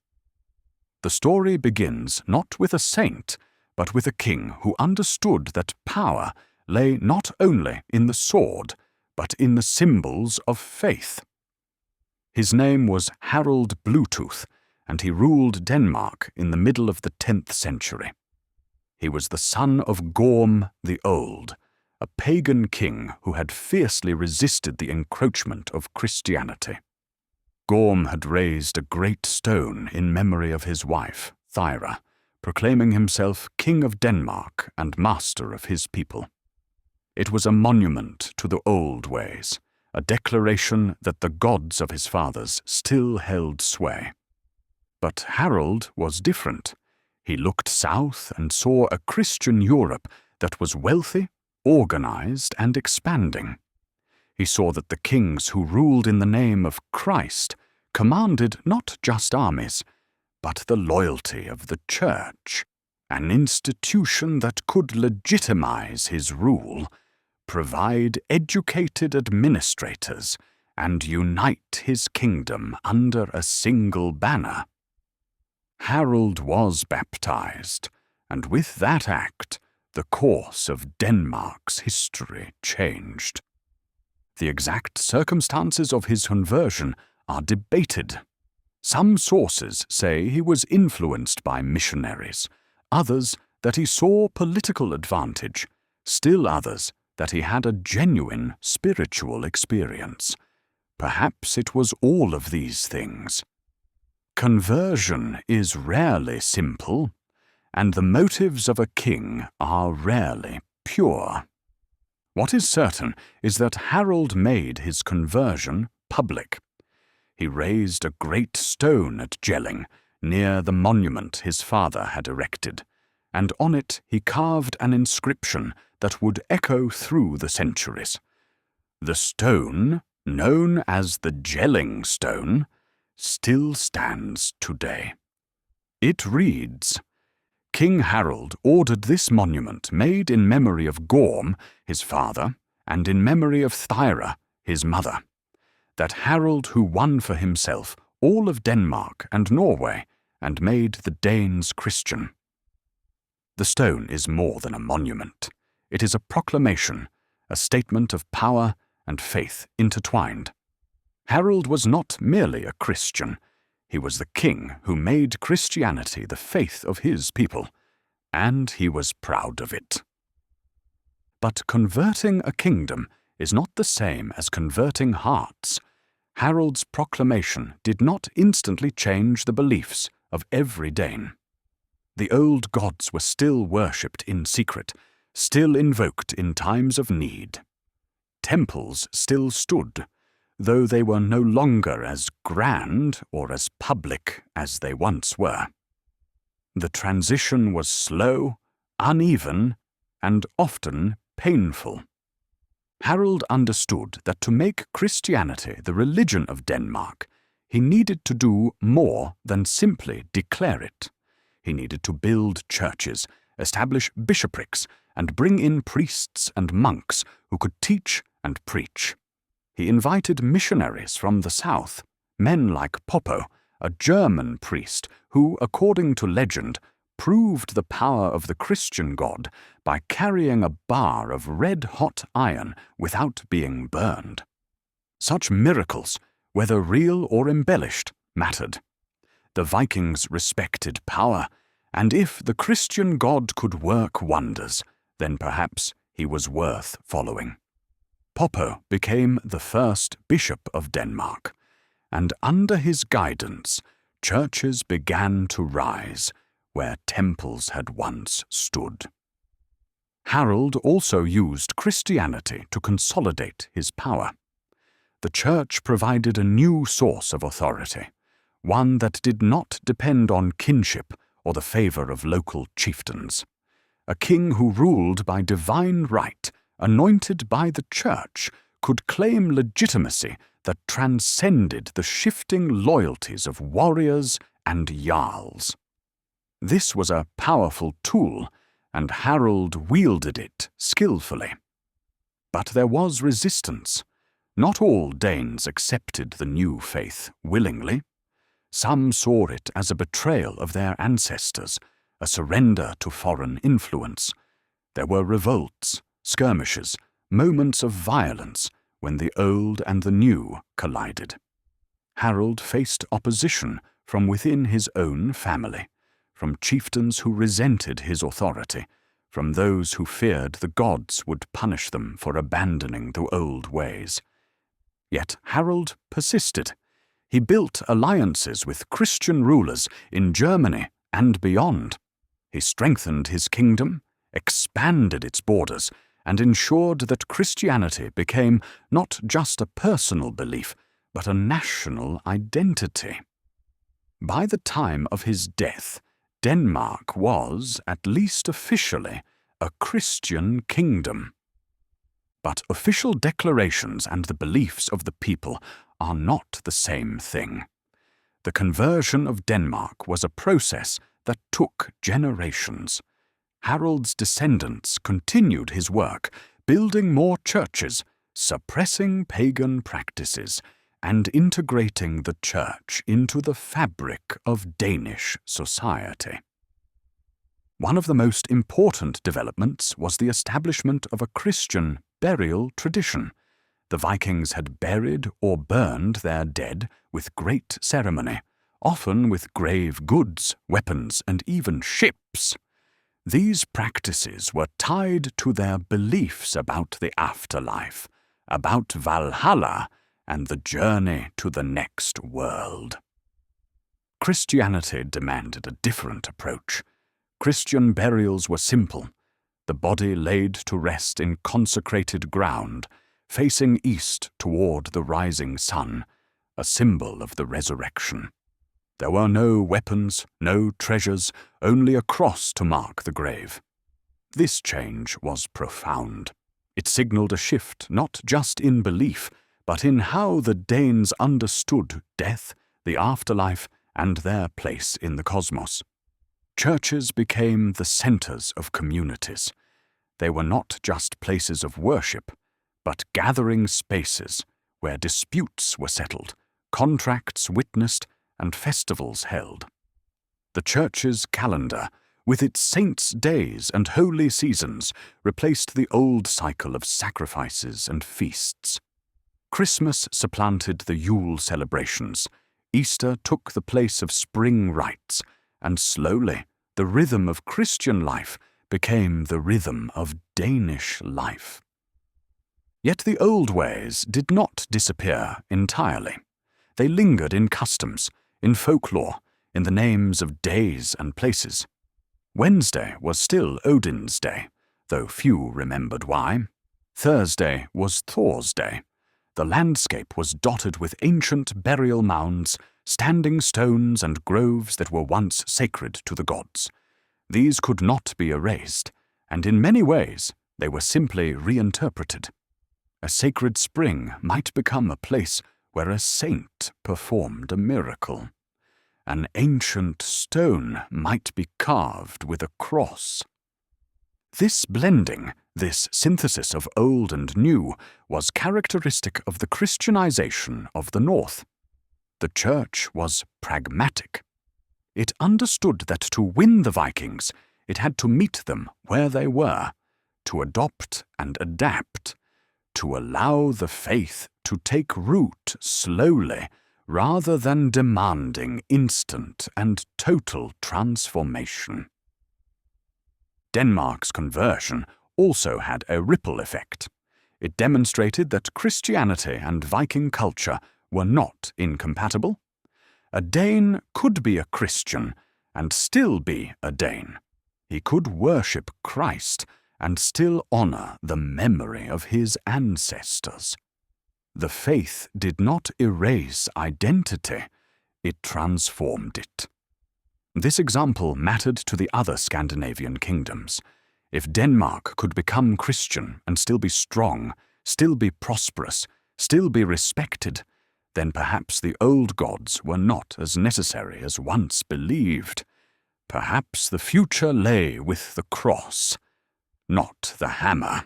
The story begins not with a saint, but with a king who understood that power lay not only in the sword, but in the symbols of faith. His name was Harald Bluetooth, and he ruled Denmark in the middle of the 10th century. He was the son of Gorm the Old, a pagan king who had fiercely resisted the encroachment of Christianity. Gorm had raised a great stone in memory of his wife, Thyra, proclaiming himself King of Denmark and master of his people. It was a monument to the old ways, a declaration that the gods of his fathers still held sway. But Harald was different. He looked south and saw a Christian Europe that was wealthy, organized, and expanding. He saw that the kings who ruled in the name of Christ commanded not just armies, but the loyalty of the Church, an institution that could legitimize his rule, provide educated administrators, and unite his kingdom under a single banner. Harald was baptized, and with that act, the course of Denmark's history changed. The exact circumstances of his conversion are debated. Some sources say he was influenced by missionaries, others that he saw political advantage, still others that he had a genuine spiritual experience. Perhaps it was all of these things. Conversion is rarely simple, and the motives of a king are rarely pure. What is certain is that Harald made his conversion public. He raised a great stone at Jelling, near the monument his father had erected, and on it he carved an inscription that would echo through the centuries. The stone, known as the Jelling Stone, still stands today. It reads, "King Harald ordered this monument made in memory of Gorm, his father, and in memory of Thyra, his mother, that Harald who won for himself all of Denmark and Norway and made the Danes Christian." The stone is more than a monument. It is a proclamation, a statement of power and faith intertwined. Harald was not merely a Christian. He was the king who made Christianity the faith of his people, and he was proud of it. But converting a kingdom is not the same as converting hearts. Harald's proclamation did not instantly change the beliefs of every Dane. The old gods were still worshipped in secret, still invoked in times of need. Temples still stood, though they were no longer as grand or as public as they once were. The transition was slow, uneven, and often painful. Harald understood that to make Christianity the religion of Denmark, he needed to do more than simply declare it. He needed to build churches, establish bishoprics, and bring in priests and monks who could teach and preach. He invited missionaries from the south, men like Poppo, a German priest who, according to legend, proved the power of the Christian God by carrying a bar of red-hot iron without being burned. Such miracles, whether real or embellished, mattered. The Vikings respected power, and if the Christian God could work wonders, then perhaps he was worth following. Poppo became the first bishop of Denmark, and under his guidance, churches began to rise where temples had once stood. Harald also used Christianity to consolidate his power. The church provided a new source of authority, one that did not depend on kinship or the favor of local chieftains. A king who ruled by divine right, anointed by the church, could claim legitimacy that transcended the shifting loyalties of warriors and jarls. This was a powerful tool, and Harald wielded it skillfully. But there was resistance. Not all Danes accepted the new faith willingly. Some saw it as a betrayal of their ancestors, a surrender to foreign influence. There were revolts, skirmishes, moments of violence when the old and the new collided. Harald faced opposition from within his own family, from chieftains who resented his authority, from those who feared the gods would punish them for abandoning the old ways. Yet Harald persisted. He built alliances with Christian rulers in Germany and beyond. He strengthened his kingdom, expanded its borders, and ensured that Christianity became not just a personal belief, but a national identity. By the time of his death, Denmark was, at least officially, a Christian kingdom. But official declarations and the beliefs of the people are not the same thing. The conversion of Denmark was a process that took generations. Harald's descendants continued his work, building more churches, suppressing pagan practices, and integrating the church into the fabric of Danish society. One of the most important developments was the establishment of a Christian burial tradition. The Vikings had buried or burned their dead with great ceremony, often with grave goods, weapons, and even ships. These practices were tied to their beliefs about the afterlife, about Valhalla, and the journey to the next world. Christianity demanded a different approach. Christian burials were simple, the body laid to rest in consecrated ground, facing east toward the rising sun, a symbol of the resurrection. There were no weapons, no treasures, only a cross to mark the grave. This change was profound. It signaled a shift not just in belief, but in how the Danes understood death, the afterlife, and their place in the cosmos. Churches became the centers of communities. They were not just places of worship, but gathering spaces where disputes were settled, contracts witnessed, and festivals held. The church's calendar, with its saints' days and holy seasons, replaced the old cycle of sacrifices and feasts. Christmas supplanted the Yule celebrations, Easter took the place of spring rites, and slowly the rhythm of Christian life became the rhythm of Danish life. Yet the old ways did not disappear entirely. They lingered in customs, in folklore, in the names of days and places. Wednesday was still Odin's day, though few remembered why. Thursday was Thor's day. The landscape was dotted with ancient burial mounds, standing stones and groves that were once sacred to the gods. These could not be erased, and in many ways they were simply reinterpreted. A sacred spring might become a place where a saint performed a miracle. An ancient stone might be carved with a cross. This blending, this synthesis of old and new, was characteristic of the Christianization of the North. The church was pragmatic. It understood that to win the Vikings, it had to meet them where they were, to adopt and adapt, to allow the faith to take root slowly rather than demanding instant and total transformation. Denmark's conversion also had a ripple effect. It demonstrated that Christianity and Viking culture were not incompatible. A Dane could be a Christian and still be a Dane. He could worship Christ and still honor the memory of his ancestors. The faith did not erase identity, it transformed it. This example mattered to the other Scandinavian kingdoms. If Denmark could become Christian and still be strong, still be prosperous, still be respected, then perhaps the old gods were not as necessary as once believed. Perhaps the future lay with the cross, not the hammer.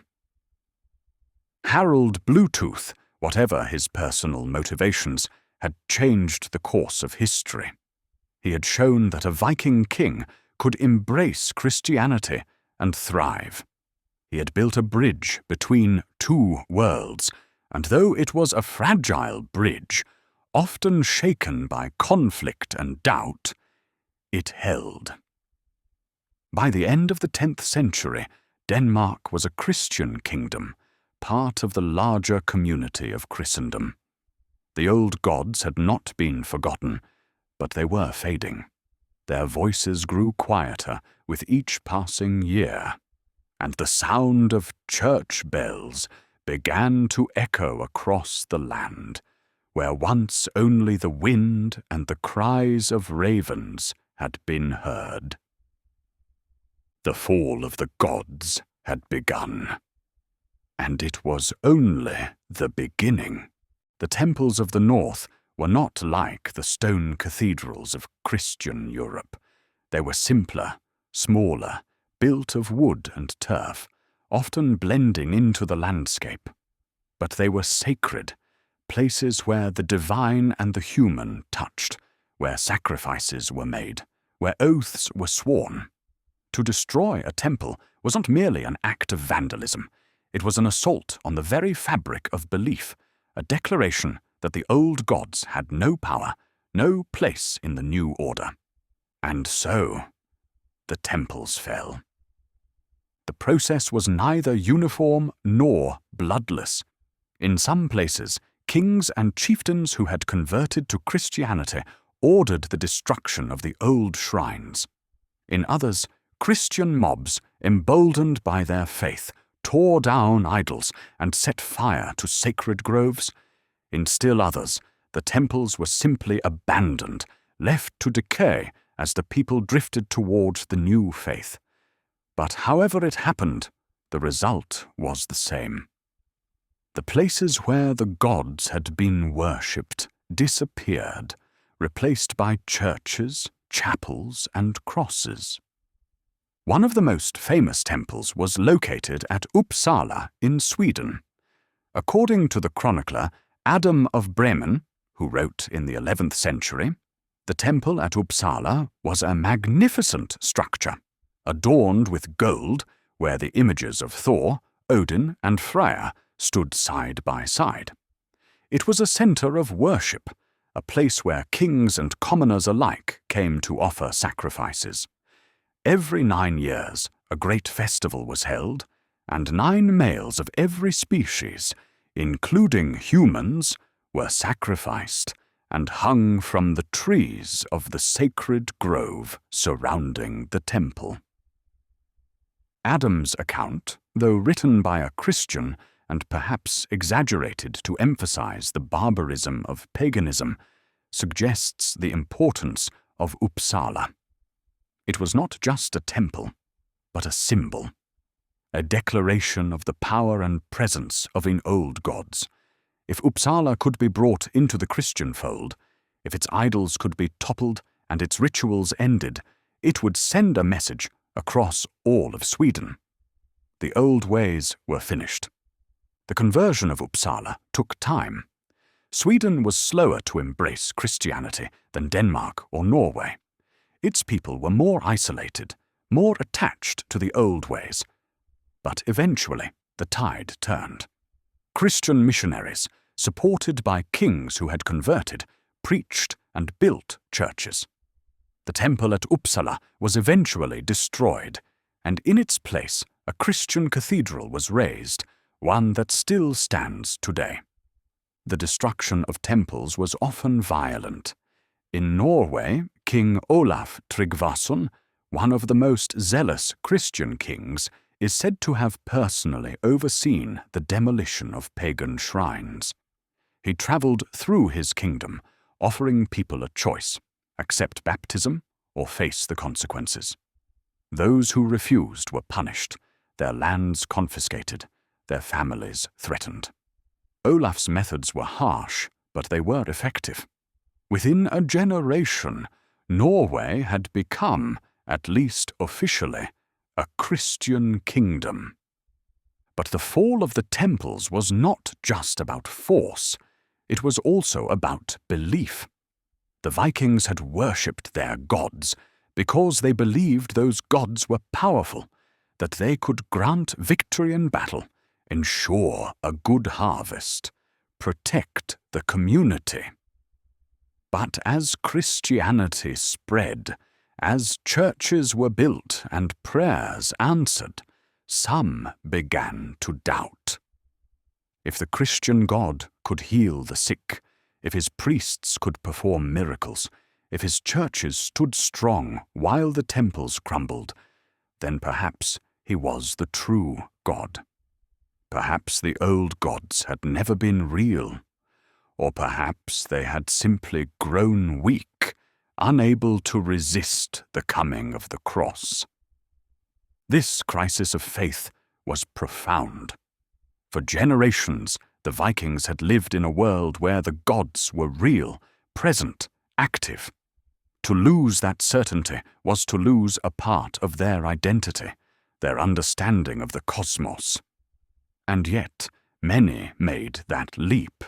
Harald Bluetooth, whatever his personal motivations, had changed the course of history. He had shown that a Viking king could embrace Christianity and thrive. He had built a bridge between two worlds, and though it was a fragile bridge, often shaken by conflict and doubt, it held. By the end of the 10th century, Denmark was a Christian kingdom, part of the larger community of Christendom. The old gods had not been forgotten, but they were fading. Their voices grew quieter with each passing year, and the sound of church bells began to echo across the land, where once only the wind and the cries of ravens had been heard. The fall of the gods had begun. And it was only the beginning. The temples of the north were not like the stone cathedrals of Christian Europe. They were simpler, smaller, built of wood and turf, often blending into the landscape. But they were sacred, places where the divine and the human touched, where sacrifices were made, where oaths were sworn. To destroy a temple was not merely an act of vandalism. It was an assault on the very fabric of belief, a declaration that the old gods had no power, no place in the new order. And so, the temples fell. The process was neither uniform nor bloodless. In some places, kings and chieftains who had converted to Christianity ordered the destruction of the old shrines. In others, Christian mobs, emboldened by their faith, tore down idols and set fire to sacred groves. In still others, the temples were simply abandoned, left to decay as the people drifted towards the new faith. But however it happened, the result was the same. The places where the gods had been worshipped disappeared, replaced by churches, chapels, and crosses. One of the most famous temples was located at Uppsala in Sweden. According to the chronicler Adam of Bremen, who wrote in the 11th century, the temple at Uppsala was a magnificent structure, adorned with gold, where the images of Thor, Odin, and Freya stood side by side. It was a center of worship, a place where kings and commoners alike came to offer sacrifices. Every 9 years, a great festival was held, and 9 males of every species, including humans, were sacrificed and hung from the trees of the sacred grove surrounding the temple. Adam's account, though written by a Christian and perhaps exaggerated to emphasize the barbarism of paganism, suggests the importance of Uppsala. It was not just a temple, but a symbol. a declaration of the power and presence of in old gods. If Uppsala could be brought into the Christian fold, if its idols could be toppled and its rituals ended, it would send a message across all of Sweden. The old ways were finished. The conversion of Uppsala took time. Sweden was slower to embrace Christianity than Denmark or Norway. Its people were more isolated, more attached to the old ways. But eventually, the tide turned. Christian missionaries, supported by kings who had converted, preached and built churches. The temple at Uppsala was eventually destroyed, and in its place a Christian cathedral was raised, one that still stands today. The destruction of temples was often violent. In Norway, King Olaf Tryggvason, one of the most zealous Christian kings, is said to have personally overseen the demolition of pagan shrines. He travelled through his kingdom, offering people a choice: accept baptism or face the consequences. Those who refused were punished, their lands confiscated, their families threatened. Olaf's methods were harsh, but they were effective. Within a generation, Norway had become, at least officially, a Christian kingdom. But the fall of the temples was not just about force, it was also about belief. The Vikings had worshipped their gods because they believed those gods were powerful, that they could grant victory in battle, ensure a good harvest, protect the community. But as Christianity spread, as churches were built and prayers answered, some began to doubt. If the Christian God could heal the sick, if his priests could perform miracles, if his churches stood strong while the temples crumbled, then perhaps he was the true God. Perhaps the old gods had never been real, or perhaps they had simply grown weak, unable to resist the coming of the cross. This crisis of faith was profound. For generations, the Vikings had lived in a world where the gods were real, present, active. To lose that certainty was to lose a part of their identity, their understanding of the cosmos. And yet, many made that leap.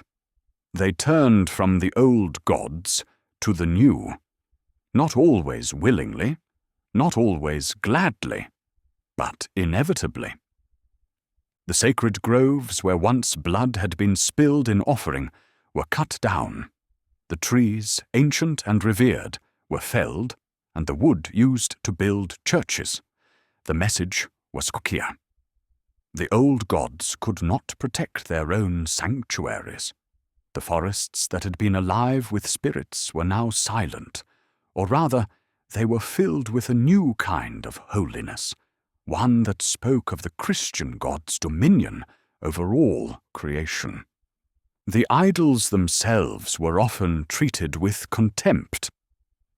They turned from the old gods to the new, not always willingly, not always gladly, but inevitably. The sacred groves where once blood had been spilled in offering were cut down. The trees, ancient and revered, were felled, and the wood used to build churches. The message was clear. The old gods could not protect their own sanctuaries. The forests that had been alive with spirits were now silent, or rather, they were filled with a new kind of holiness, one that spoke of the Christian God's dominion over all creation. The idols themselves were often treated with contempt.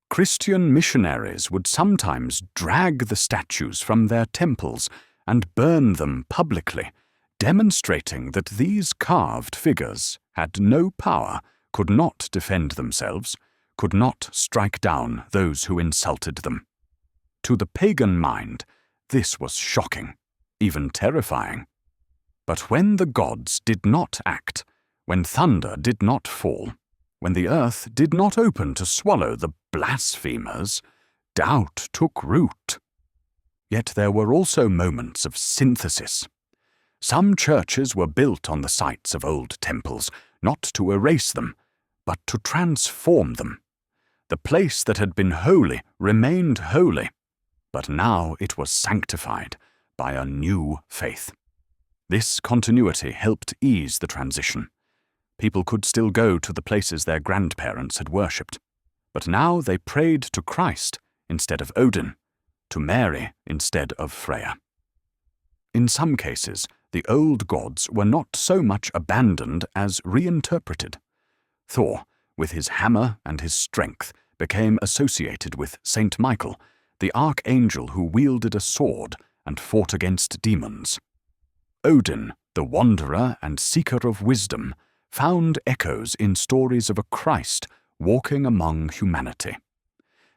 Christian missionaries would sometimes drag the statues from their temples and burn them publicly, demonstrating that these carved figures had no power, could not defend themselves, could not strike down those who insulted them. To the pagan mind, this was shocking, even terrifying. But when the gods did not act, when thunder did not fall, when the earth did not open to swallow the blasphemers, doubt took root. Yet there were also moments of synthesis. Some churches were built on the sites of old temples, not to erase them, but to transform them. The place that had been holy remained holy, but now it was sanctified by a new faith. This continuity helped ease the transition. People could still go to the places their grandparents had worshipped, but now they prayed to Christ instead of Odin, to Mary instead of Freya. In some cases, the old gods were not so much abandoned as reinterpreted. Thor, with his hammer and his strength, became associated with Saint Michael, the archangel who wielded a sword and fought against demons. Odin, the wanderer and seeker of wisdom, found echoes in stories of a Christ walking among humanity.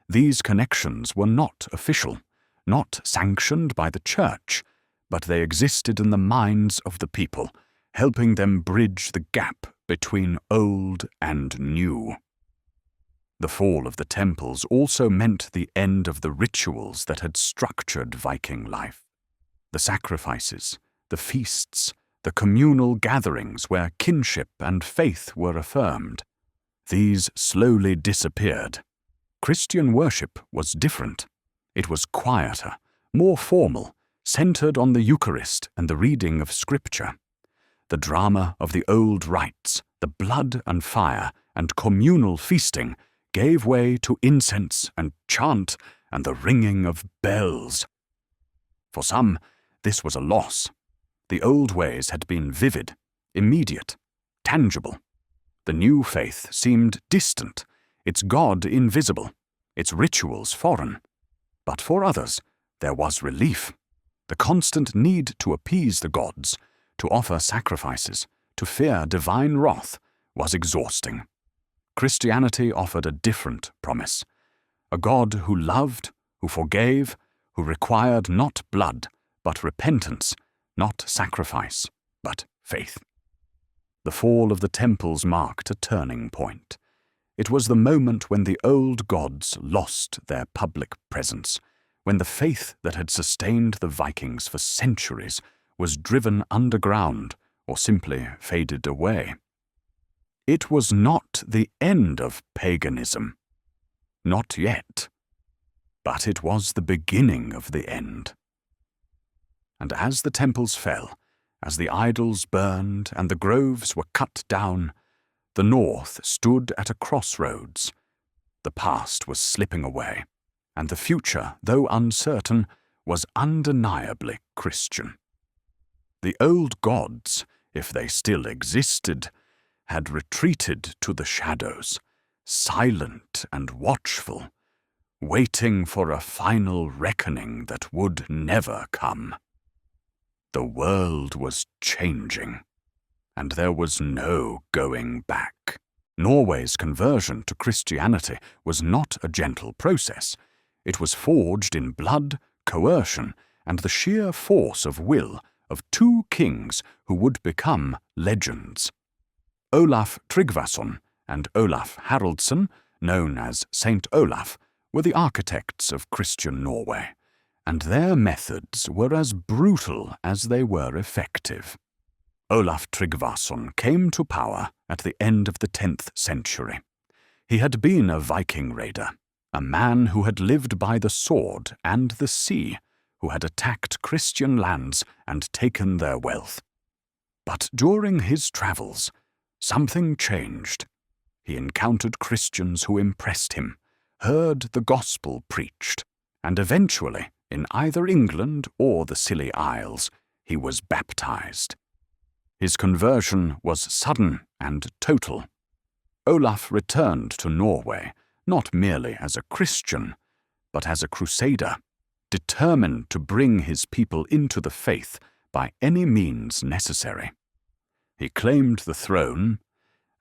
These connections were not official, not sanctioned by the church, but they existed in the minds of the people, helping them bridge the gap between old and new. The fall of the temples also meant the end of the rituals that had structured Viking life. The sacrifices, the feasts, the communal gatherings where kinship and faith were affirmed. These slowly disappeared. Christian worship was different. It was quieter, more formal, centered on the Eucharist and the reading of Scripture. The drama of the old rites, the blood and fire, and communal feasting gave way to incense and chant and the ringing of bells. For some, this was a loss. The old ways had been vivid, immediate, tangible. The new faith seemed distant, its God invisible, its rituals foreign. But for others, there was relief. The constant need to appease the gods, to offer sacrifices, to fear divine wrath, was exhausting. Christianity offered a different promise. A God who loved, who forgave, who required not blood, but repentance, not sacrifice, but faith. The fall of the temples marked a turning point. It was the moment when the old gods lost their public presence, when the faith that had sustained the Vikings for centuries was driven underground or simply faded away. It was not the end of paganism. Not yet. But it was the beginning of the end. And as the temples fell, as the idols burned and the groves were cut down, the North stood at a crossroads. The past was slipping away, and the future, though uncertain, was undeniably Christian. The old gods, if they still existed, had retreated to the shadows, silent and watchful, waiting for a final reckoning that would never come. The world was changing, and there was no going back. Norway's conversion to Christianity was not a gentle process. It was forged in blood, coercion, and the sheer force of will of two kings who would become legends. Olaf Tryggvason and Olaf Haraldsson, known as Saint Olaf, were the architects of Christian Norway, and their methods were as brutal as they were effective. Olaf Tryggvason came to power at the end of the 10th century. He had been a Viking raider, a man who had lived by the sword and the sea, who had attacked Christian lands and taken their wealth. But during his travels, something changed. He encountered Christians who impressed him, heard the gospel preached, and eventually, in either England or the Scilly Isles, he was baptized. His conversion was sudden and total. Olaf returned to Norway, not merely as a Christian, but as a crusader, determined to bring his people into the faith by any means necessary. He claimed the throne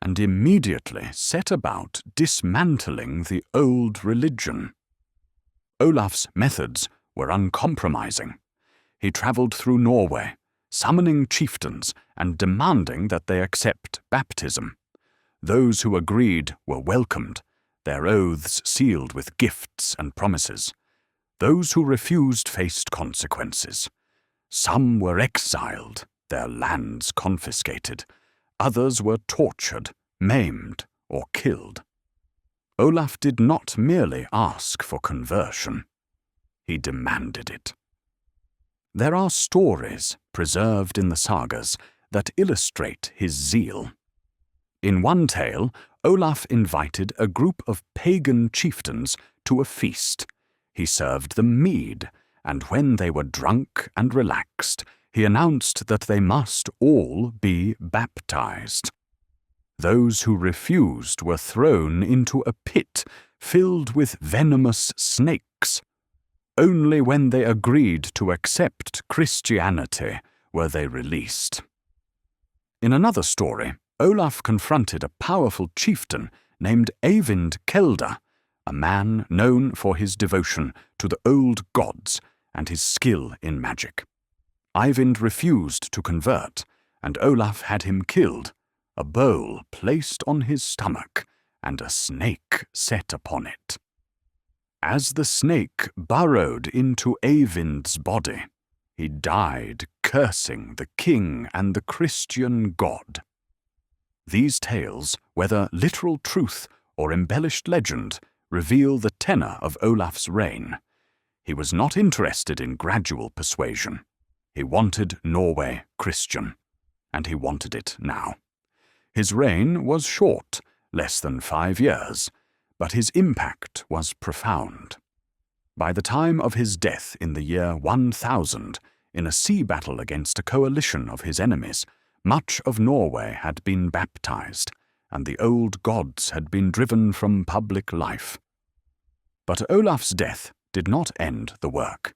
and immediately set about dismantling the old religion. Olaf's methods were uncompromising. He travelled through Norway, summoning chieftains and demanding that they accept baptism. Those who agreed were welcomed, their oaths sealed with gifts and promises. Those who refused faced consequences. Some were exiled, their lands confiscated. Others were tortured, maimed, or killed. Olaf did not merely ask for conversion. He demanded it. There are stories preserved in the sagas that illustrate his zeal. In one tale, Olaf invited a group of pagan chieftains to a feast. He served them mead, and when they were drunk and relaxed, he announced that they must all be baptized. Those who refused were thrown into a pit filled with venomous snakes. only when they agreed to accept Christianity were they released. In another story, Olaf confronted a powerful chieftain named Eyvind Kelda, a man known for his devotion to the old gods and his skill in magic. Eyvind refused to convert, and Olaf had him killed, a bowl placed on his stomach, and a snake set upon it. As the snake burrowed into Eyvind's body, he died cursing the king and the Christian god. These tales, whether literal truth or embellished legend, reveal the tenor of Olaf's reign. He was not interested in gradual persuasion. He wanted Norway Christian, and he wanted it now. His reign was short, less than 5 years, but his impact was profound. By the time of his death in the year 1000, in a sea battle against a coalition of his enemies, much of Norway had been baptized, and the old gods had been driven from public life. But Olaf's death did not end the work.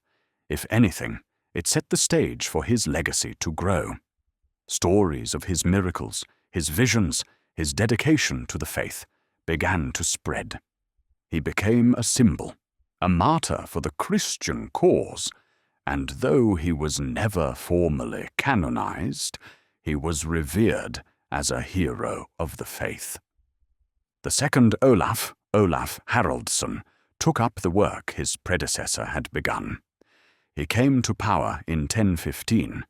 If anything, it set the stage for his legacy to grow. Stories of his miracles, his visions, his dedication to the faith began to spread. He became a symbol, a martyr for the Christian cause, and though he was never formally canonized, he was revered as a hero of the faith. The second Olaf, Olaf Haraldsson, took up the work his predecessor had begun. He came to power in 1015,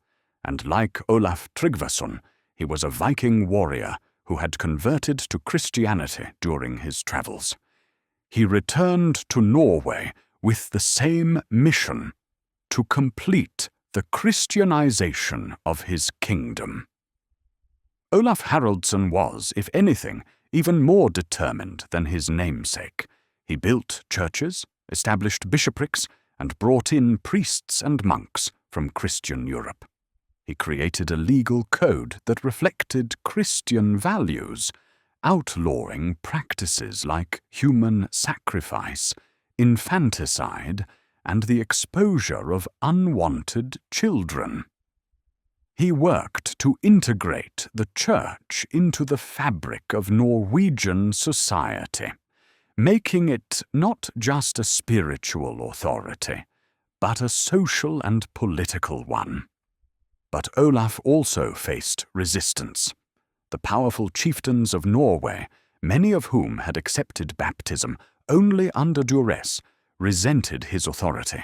and like Olaf Tryggvason, he was a Viking warrior who had converted to Christianity during his travels. He returned to Norway with the same mission: to complete the Christianization of his kingdom. Olaf Haraldsson was, if anything, even more determined than his namesake. He built churches, established bishoprics, and brought in priests and monks from Christian Europe. He created a legal code that reflected Christian values, outlawing practices like human sacrifice, infanticide, and the exposure of unwanted children. He worked to integrate the church into the fabric of Norwegian society, making it not just a spiritual authority, but a social and political one. But Olaf also faced resistance. The powerful chieftains of Norway, many of whom had accepted baptism only under duress, resented his authority.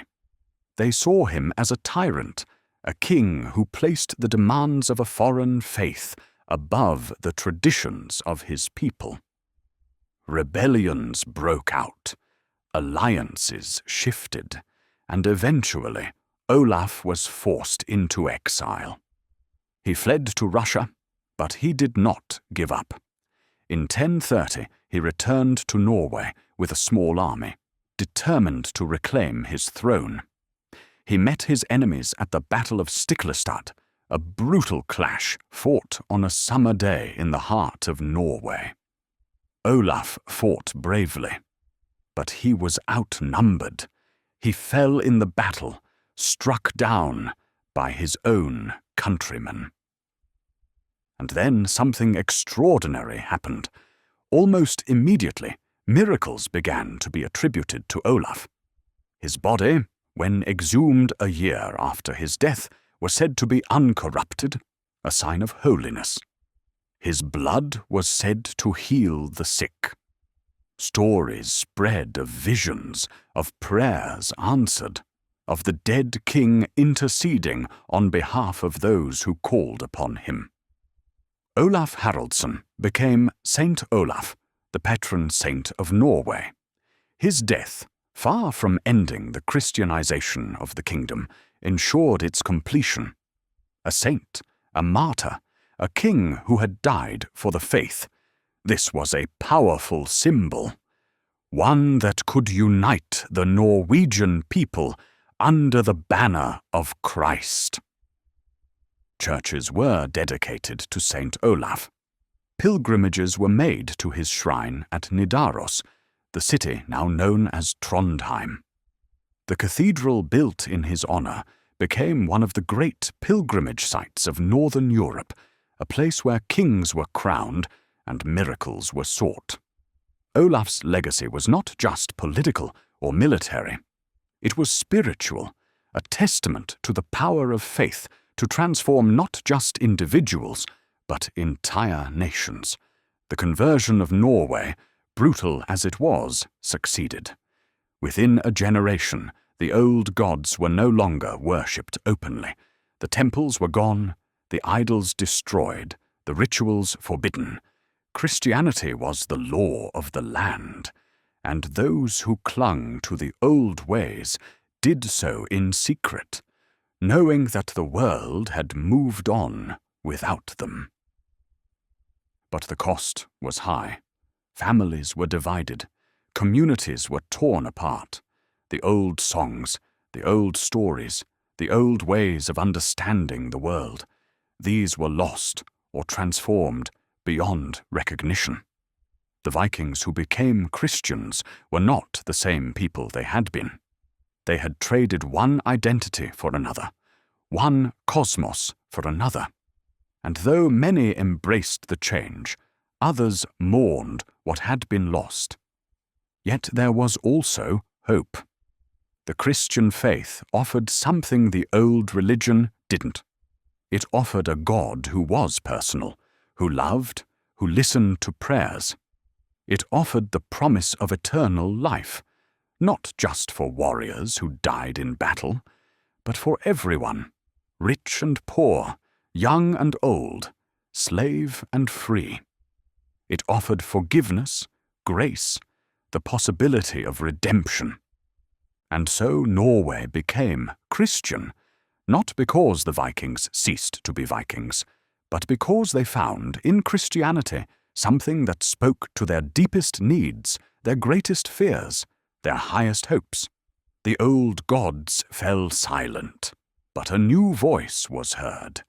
They saw him as a tyrant, a king who placed the demands of a foreign faith above the traditions of his people. Rebellions broke out, alliances shifted, and eventually Olaf was forced into exile. He fled to Russia, but he did not give up. In 1030, he returned to Norway with a small army, determined to reclaim his throne. He met his enemies at the Battle of Stiklestad, a brutal clash fought on a summer day in the heart of Norway. Olaf fought bravely, but he was outnumbered. He fell in the battle, struck down by his own countrymen. And then something extraordinary happened. Almost immediately, miracles began to be attributed to Olaf. His body, when exhumed a year after his death, was said to be uncorrupted, a sign of holiness. His blood was said to heal the sick. Stories spread of visions, of prayers answered, of the dead king interceding on behalf of those who called upon him. Olaf Haraldsson became Saint Olaf, the patron saint of Norway. His death, far from ending the Christianization of the kingdom, ensured its completion. A saint, a martyr, a king who had died for the faith. This was a powerful symbol, one that could unite the Norwegian people under the banner of Christ. Churches were dedicated to Saint Olaf. Pilgrimages were made to his shrine at Nidaros, the city now known as Trondheim. The cathedral built in his honor became one of the great pilgrimage sites of northern Europe, a place where kings were crowned and miracles were sought. Olaf's legacy was not just political or military. It was spiritual, a testament to the power of faith to transform not just individuals, but entire nations. The conversion of Norway, brutal as it was, succeeded. Within a generation, the old gods were no longer worshipped openly. The temples were gone, the idols destroyed, the rituals forbidden. Christianity was the law of the land, and those who clung to the old ways did so in secret, knowing that the world had moved on without them. But the cost was high. Families were divided. Communities were torn apart. The old songs, the old stories, the old ways of understanding the world, these were lost or transformed beyond recognition. The Vikings who became Christians were not the same people they had been. They had traded one identity for another, one cosmos for another. And though many embraced the change, others mourned what had been lost. Yet there was also hope. The Christian faith offered something the old religion didn't. It offered a God who was personal, who loved, who listened to prayers. It offered the promise of eternal life, not just for warriors who died in battle, but for everyone, rich and poor, young and old, slave and free. It offered forgiveness, grace, the possibility of redemption. And so Norway became Christian, not because the Vikings ceased to be Vikings, but because they found in Christianity something that spoke to their deepest needs, their greatest fears, their highest hopes. The old gods fell silent, but a new voice was heard,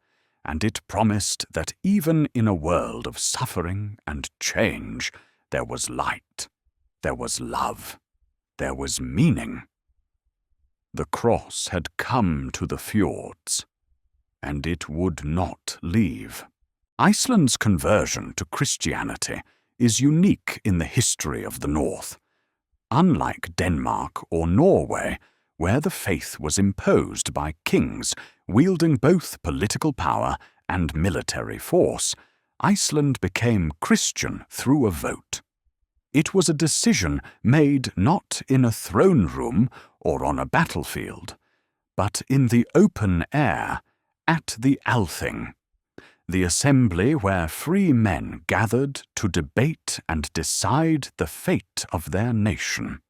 and it promised that even in a world of suffering and change, there was light, there was love, there was meaning. The cross had come to the fjords, and it would not leave. Iceland's conversion to Christianity is unique in the history of the North. Unlike Denmark or Norway, where the faith was imposed by kings wielding both political power and military force, Iceland became Christian through a vote. It was a decision made not in a throne room or on a battlefield, but in the open air at the Althing, the assembly where free men gathered to debate and decide the fate of their nation.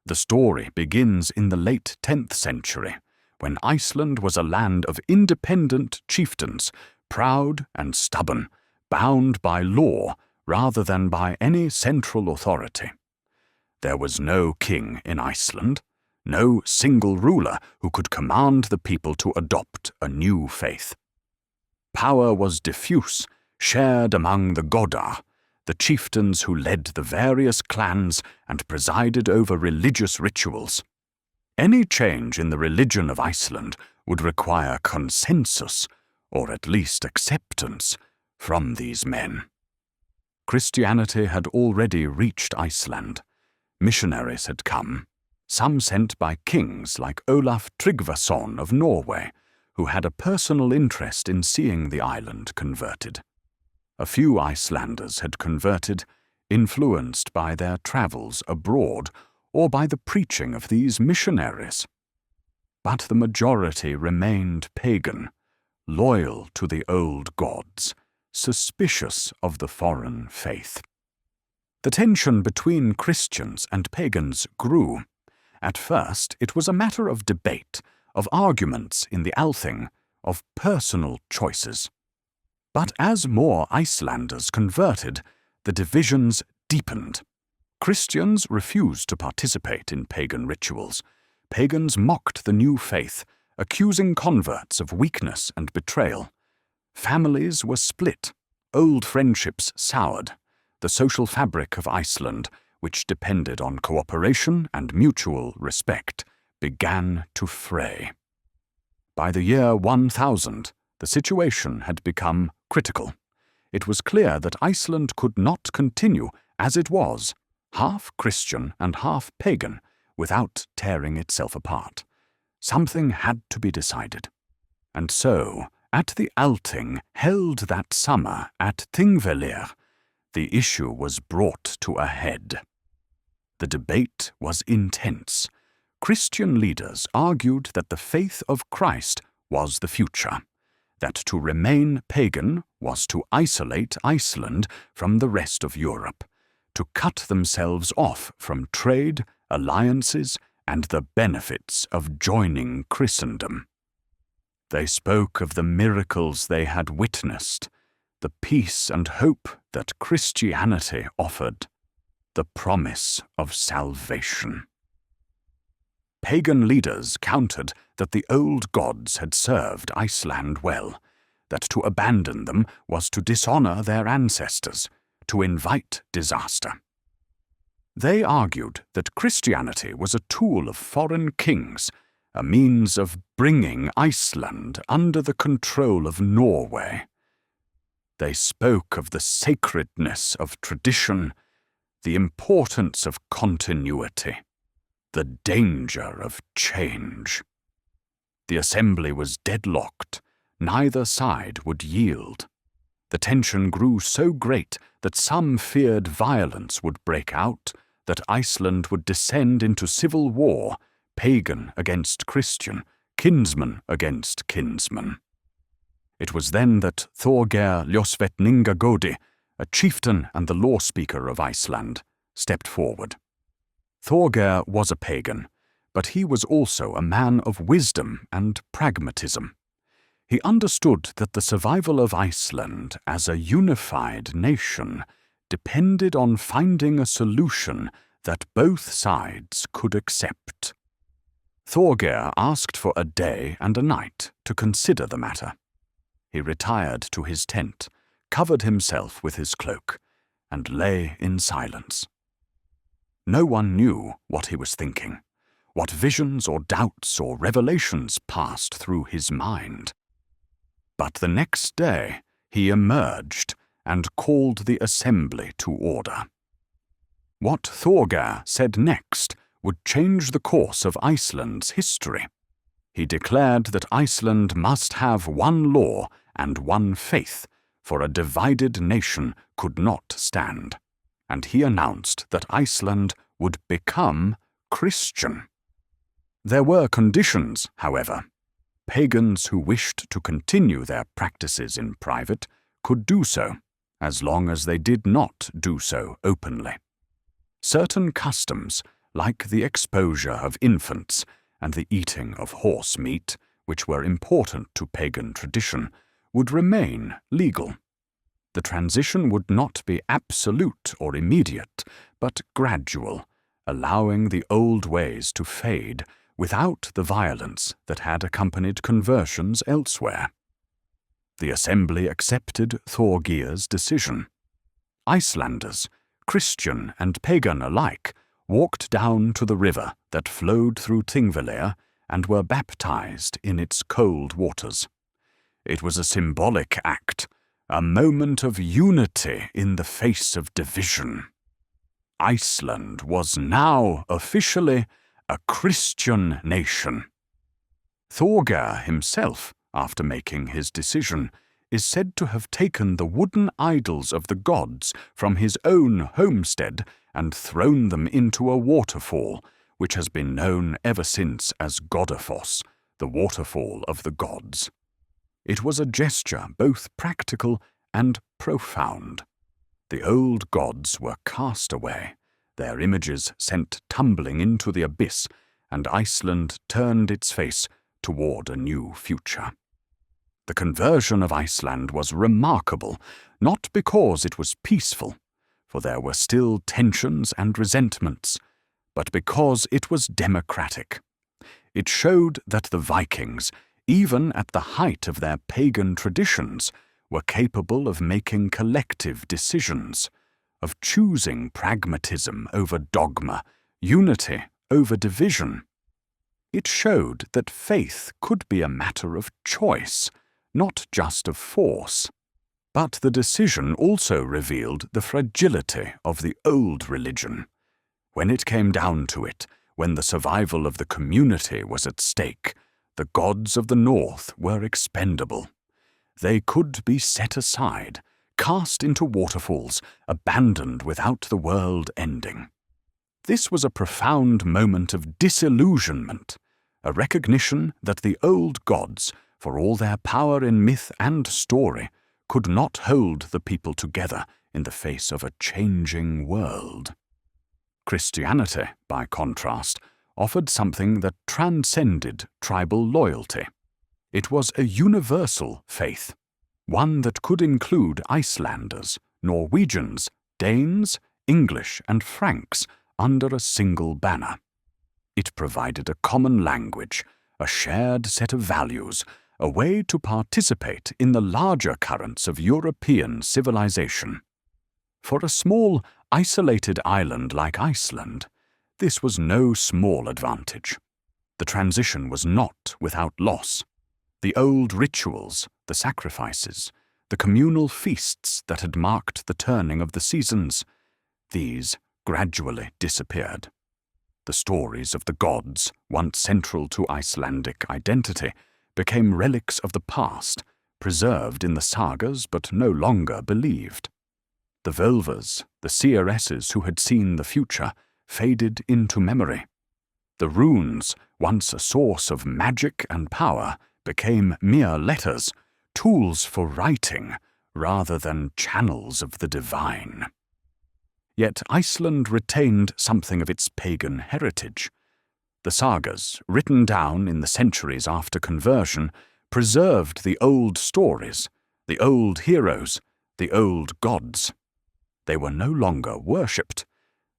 The story begins in the late 10th century, when Iceland was a land of independent chieftains, proud and stubborn, bound by law rather than by any central authority. There was no king in Iceland, no single ruler who could command the people to adopt a new faith. Power was diffuse, shared among the Godar, the chieftains who led the various clans and presided over religious rituals. Any change in the religion of Iceland would require consensus, or at least acceptance, from these men. Christianity had already reached Iceland. Missionaries had come, some sent by kings like Olaf Tryggvason of Norway, who had a personal interest in seeing the island converted. A few Icelanders had converted, influenced by their travels abroad or by the preaching of these missionaries. But the majority remained pagan, loyal to the old gods, suspicious of the foreign faith. The tension between Christians and pagans grew. At first, it was a matter of debate, of arguments in the Althing, of personal choices. But as more Icelanders converted, the divisions deepened. Christians refused to participate in pagan rituals. Pagans mocked the new faith, accusing converts of weakness and betrayal. Families were split, old friendships soured. The social fabric of Iceland, which depended on cooperation and mutual respect, began to fray. By the year 1000, the situation had become critical. It was clear that Iceland could not continue as it was, half Christian and half pagan, without tearing itself apart. Something had to be decided. And so, at the Althing held that summer at Thingvellir, the issue was brought to a head. The debate was intense. Christian leaders argued that the faith of Christ was the future, that to remain pagan was to isolate Iceland from the rest of Europe, to cut themselves off from trade, alliances, and the benefits of joining Christendom. They spoke of the miracles they had witnessed, the peace and hope that Christianity offered, the promise of salvation. Pagan leaders countered that the old gods had served Iceland well, that to abandon them was to dishonor their ancestors, to invite disaster. They argued that Christianity was a tool of foreign kings, a means of bringing Iceland under the control of Norway. They spoke of the sacredness of tradition, the importance of continuity, the danger of change. The assembly was deadlocked. Neither side would yield. The tension grew so great that some feared violence would break out, that Iceland would descend into civil war, pagan against Christian, kinsman against kinsman. It was then that Thorgeir Ljósvetningagodi, a chieftain and the law speaker of Iceland, stepped forward. Thorgeir was a pagan, but he was also a man of wisdom and pragmatism. He understood that the survival of Iceland as a unified nation depended on finding a solution that both sides could accept. Thorgeir asked for a day and a night to consider the matter. He retired to his tent, covered himself with his cloak, and lay in silence. No one knew what he was thinking, what visions or doubts or revelations passed through his mind. But the next day he emerged and called the assembly to order. What Thorgeir said next would change the course of Iceland's history. He declared that Iceland must have one law and one faith, for a divided nation could not stand, and he announced that Iceland would become Christian. There were conditions, however. Pagans who wished to continue their practices in private could do so, as long as they did not do so openly. Certain customs, like the exposure of infants and the eating of horse meat, which were important to pagan tradition, would remain legal. The transition would not be absolute or immediate, but gradual, allowing the old ways to fade without the violence that had accompanied conversions elsewhere. The assembly accepted Thorgeir's decision. Icelanders, Christian and pagan alike, walked down to the river that flowed through Thingvellir and were baptized in its cold waters. It was a symbolic act, a moment of unity in the face of division. Iceland was now officially a Christian nation. Thorgeir himself, after making his decision, is said to have taken the wooden idols of the gods from his own homestead and thrown them into a waterfall, which has been known ever since as Godafoss, the waterfall of the gods. It was a gesture both practical and profound. The old gods were cast away, their images sent tumbling into the abyss, and Iceland turned its face toward a new future. The conversion of Iceland was remarkable, not because it was peaceful, for there were still tensions and resentments, but because it was democratic. It showed that the Vikings, even at the height of their pagan traditions, were capable of making collective decisions, of choosing pragmatism over dogma, unity over division. It showed that faith could be a matter of choice, not just of force. But the decision also revealed the fragility of the old religion. When it came down to it, when the survival of the community was at stake, the gods of the north were expendable. They could be set aside, cast into waterfalls, abandoned without the world ending. This was a profound moment of disillusionment, a recognition that the old gods, for all their power in myth and story, could not hold the people together in the face of a changing world. Christianity, by contrast, offered something that transcended tribal loyalty. It was a universal faith, one that could include Icelanders, Norwegians, Danes, English, and Franks under a single banner. It provided a common language, a shared set of values, a way to participate in the larger currents of European civilization. For a small, isolated island like Iceland, this was no small advantage. The transition was not without loss. The old rituals, the sacrifices, the communal feasts that had marked the turning of the seasons, these gradually disappeared. The stories of the gods, once central to Icelandic identity, became relics of the past, preserved in the sagas but no longer believed. The Völvas, the seeresses who had seen the future, faded into memory. The runes, once a source of magic and power, became mere letters, tools for writing, rather than channels of the divine. Yet Iceland retained something of its pagan heritage. The sagas, written down in the centuries after conversion, preserved the old stories, the old heroes, the old gods. They were no longer worshipped,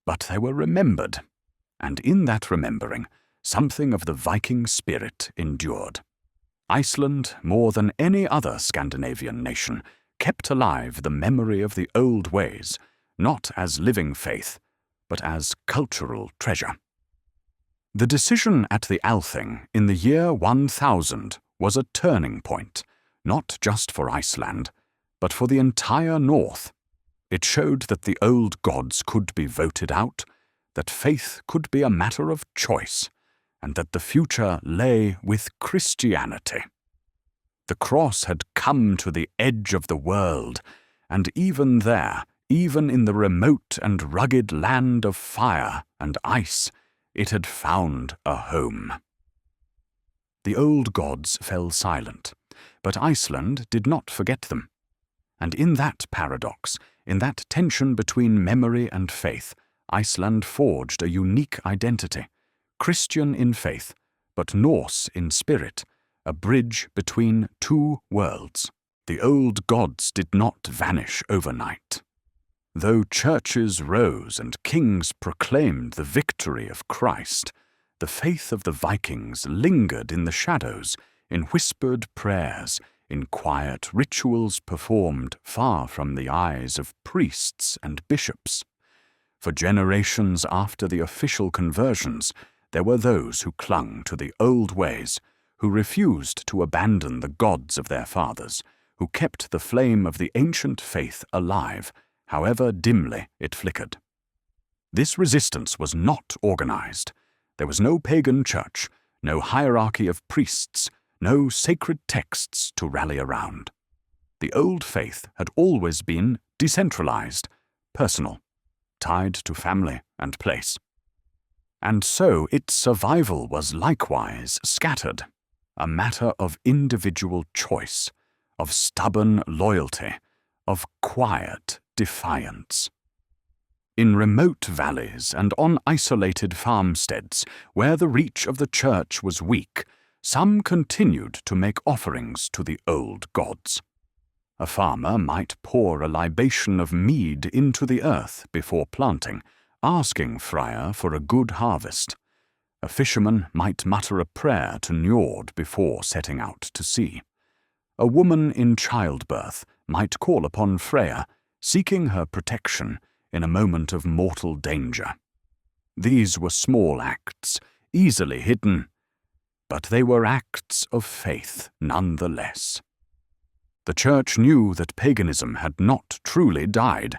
but they were remembered, and in that remembering, something of the Viking spirit endured. Iceland, more than any other Scandinavian nation, kept alive the memory of the old ways, not as living faith, but as cultural treasure. The decision at the Althing in the year 1000 was a turning point, not just for Iceland, but for the entire North. It showed that the old gods could be voted out, that faith could be a matter of choice, and that the future lay with Christianity. The cross had come to the edge of the world, and even there, even in the remote and rugged land of fire and ice, it had found a home. The old gods fell silent, but Iceland did not forget them. And in that paradox, in that tension between memory and faith, Iceland forged a unique identity, Christian in faith, but Norse in spirit, a bridge between two worlds. The old gods did not vanish overnight. Though churches rose and kings proclaimed the victory of Christ, the faith of the Vikings lingered in the shadows, in whispered prayers, in quiet rituals performed far from the eyes of priests and bishops. For generations after the official conversions, there were those who clung to the old ways, who refused to abandon the gods of their fathers, who kept the flame of the ancient faith alive, however dimly it flickered. This resistance was not organized. There was no pagan church, no hierarchy of priests, no sacred texts to rally around. The old faith had always been decentralized, personal, tied to family and place. And so its survival was likewise scattered, a matter of individual choice, of stubborn loyalty, of quiet defiance. In remote valleys and on isolated farmsteads, where the reach of the church was weak, some continued to make offerings to the old gods. A farmer might pour a libation of mead into the earth before planting, asking Freyr for a good harvest. A fisherman might mutter a prayer to Njord before setting out to sea. A woman in childbirth might call upon Freyr, seeking her protection in a moment of mortal danger. These were small acts, easily hidden, but they were acts of faith nonetheless. The Church knew that paganism had not truly died.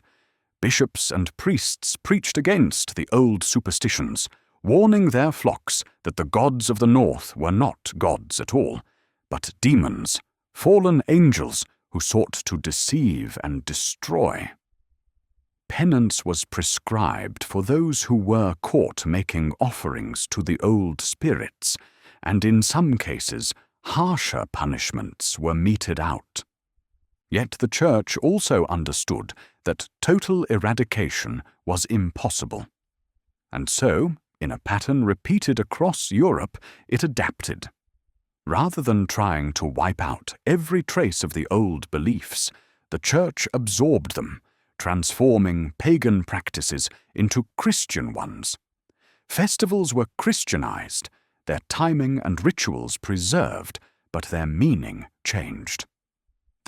Bishops and priests preached against the old superstitions, warning their flocks that the gods of the north were not gods at all, but demons, fallen angels who sought to deceive and destroy. Penance was prescribed for those who were caught making offerings to the old spirits, and in some cases harsher punishments were meted out. Yet the Church also understood that total eradication was impossible. And so, in a pattern repeated across Europe, it adapted. Rather than trying to wipe out every trace of the old beliefs, the Church absorbed them, transforming pagan practices into Christian ones. Festivals were Christianized, their timing and rituals preserved, but their meaning changed.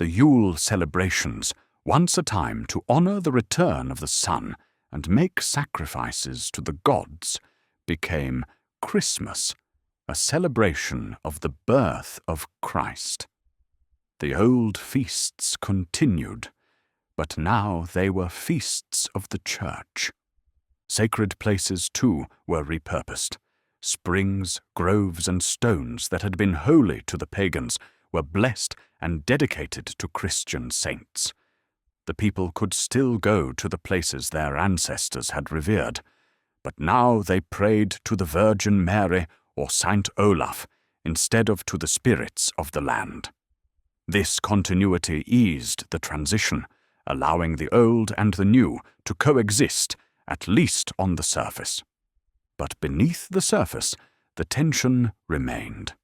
The Yule celebrations, once a time to honor the return of the sun and make sacrifices to the gods, became Christmas, a celebration of the birth of Christ. The old feasts continued, but now they were feasts of the Church. Sacred places, too, were repurposed. Springs, groves, and stones that had been holy to the pagans were blessed and dedicated to Christian saints. The people could still go to the places their ancestors had revered, but now they prayed to the Virgin Mary or Saint Olaf instead of to the spirits of the land. This continuity eased the transition, allowing the old and the new to coexist, at least on the surface. But beneath the surface, the tension remained.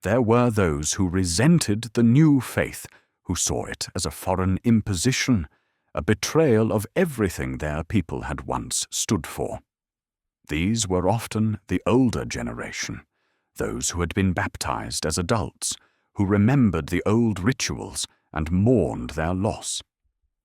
There were those who resented the new faith, who saw it as a foreign imposition, a betrayal of everything their people had once stood for. These were often the older generation, those who had been baptized as adults, who remembered the old rituals and mourned their loss.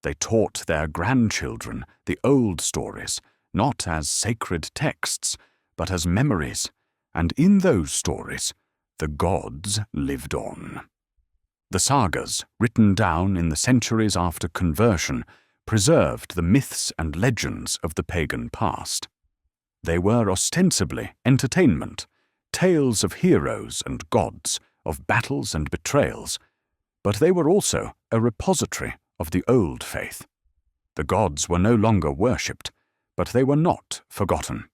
They taught their grandchildren the old stories, not as sacred texts, but as memories, and in those stories, the gods lived on. The sagas, written down in the centuries after conversion, preserved the myths and legends of the pagan past. They were ostensibly entertainment, tales of heroes and gods, of battles and betrayals, but they were also a repository of the old faith. The gods were no longer worshipped, but they were not forgotten.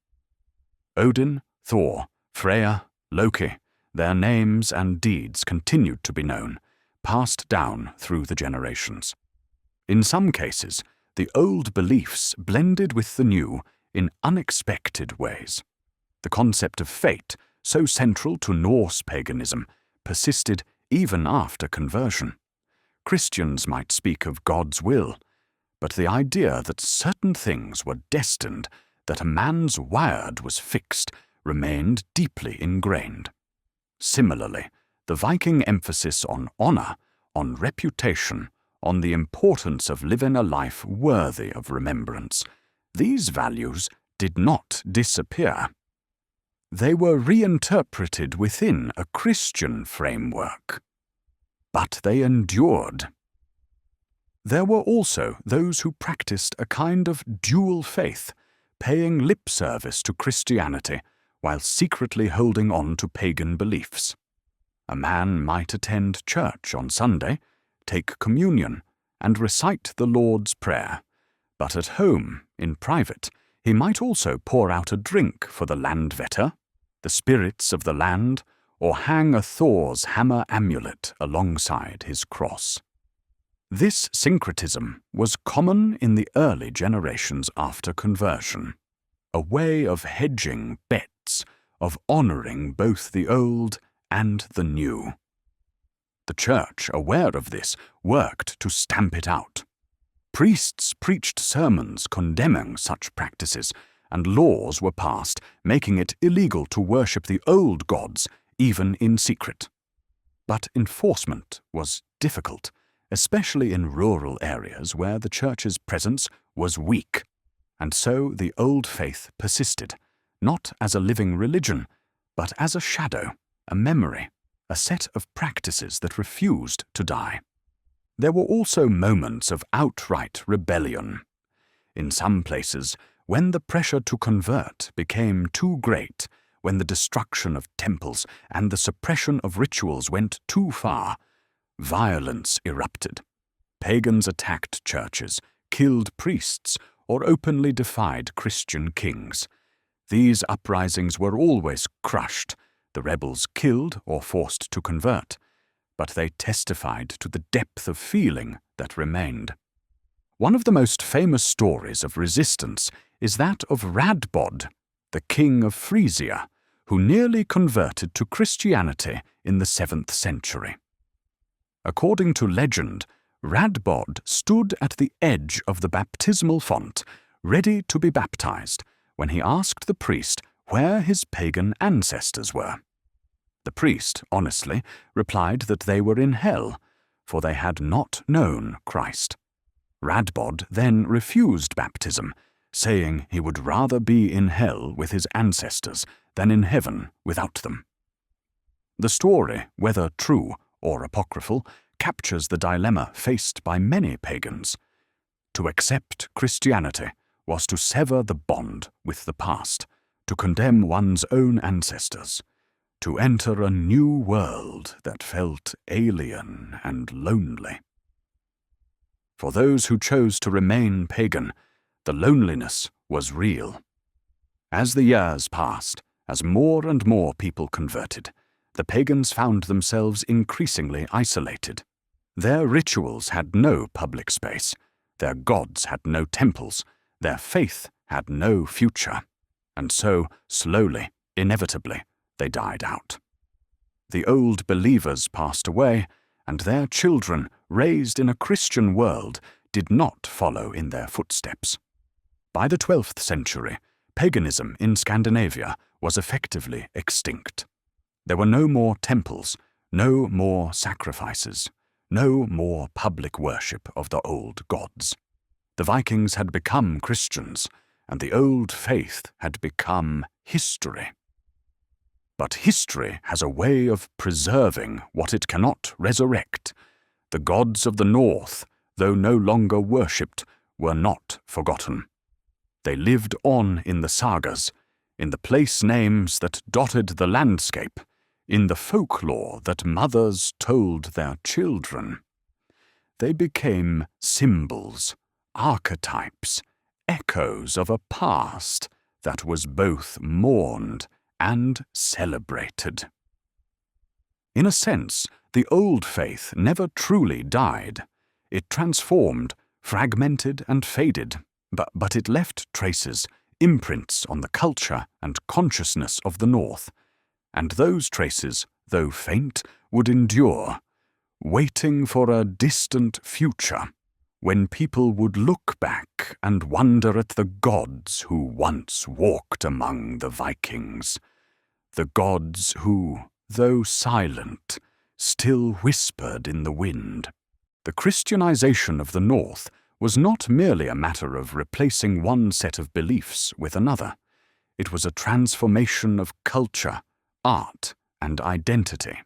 Odin, Thor, Freya, Loki, their names and deeds continued to be known, passed down through the generations. In some cases, the old beliefs blended with the new in unexpected ways. The concept of fate, so central to Norse paganism, persisted even after conversion. Christians might speak of God's will, but the idea that certain things were destined, that a man's word was fixed, remained deeply ingrained. Similarly, the Viking emphasis on honor, on reputation, on the importance of living a life worthy of remembrance, these values did not disappear. They were reinterpreted within a Christian framework, but they endured. There were also those who practiced a kind of dual faith, paying lip service to Christianity while secretly holding on to pagan beliefs. A man might attend church on Sunday, take communion, and recite the Lord's Prayer, but at home, in private, he might also pour out a drink for the landvetter, the spirits of the land, or hang a Thor's hammer amulet alongside his cross. This syncretism was common in the early generations after conversion, a way of hedging bets, of honoring both the old and the new. The Church, aware of this, worked to stamp it out. Priests preached sermons condemning such practices, and laws were passed making it illegal to worship the old gods, even in secret. But enforcement was difficult, especially in rural areas where the Church's presence was weak, and so the old faith persisted, not as a living religion, but as a shadow, a memory, a set of practices that refused to die. There were also moments of outright rebellion. In some places, when the pressure to convert became too great, when the destruction of temples and the suppression of rituals went too far, violence erupted. Pagans attacked churches, killed priests, or openly defied Christian kings. These uprisings were always crushed, the rebels killed or forced to convert, but they testified to the depth of feeling that remained. One of the most famous stories of resistance is that of Radbod, the king of Frisia, who nearly converted to Christianity in the 7th century. According to legend, Radbod stood at the edge of the baptismal font, ready to be baptized, when he asked the priest where his pagan ancestors were. The priest, honestly, replied that they were in hell, for they had not known Christ. Radbod then refused baptism, saying he would rather be in hell with his ancestors than in heaven without them. The story, whether true or apocryphal, captures the dilemma faced by many pagans. To accept Christianity was to sever the bond with the past, to condemn one's own ancestors, to enter a new world that felt alien and lonely. For those who chose to remain pagan, the loneliness was real. As the years passed, as more and more people converted, the pagans found themselves increasingly isolated. Their rituals had no public space, their gods had no temples, their faith had no future, and so, slowly, inevitably, they died out. The old believers passed away, and their children, raised in a Christian world, did not follow in their footsteps. By the 12th century, paganism in Scandinavia was effectively extinct. There were no more temples, no more sacrifices, no more public worship of the old gods. The Vikings had become Christians, and the old faith had become history. But history has a way of preserving what it cannot resurrect. The gods of the north, though no longer worshipped, were not forgotten. They lived on in the sagas, in the place names that dotted the landscape, in the folklore that mothers told their children. They became symbols, archetypes, echoes of a past that was both mourned and celebrated. In a sense, the old faith never truly died. It transformed, fragmented and faded, but it left traces, imprints on the culture and consciousness of the North, and those traces, though faint, would endure, waiting for a distant future, when people would look back and wonder at the gods who once walked among the Vikings, the gods who, though silent, still whispered in the wind. The Christianization of the North was not merely a matter of replacing one set of beliefs with another. It was a transformation of culture, art, and identity.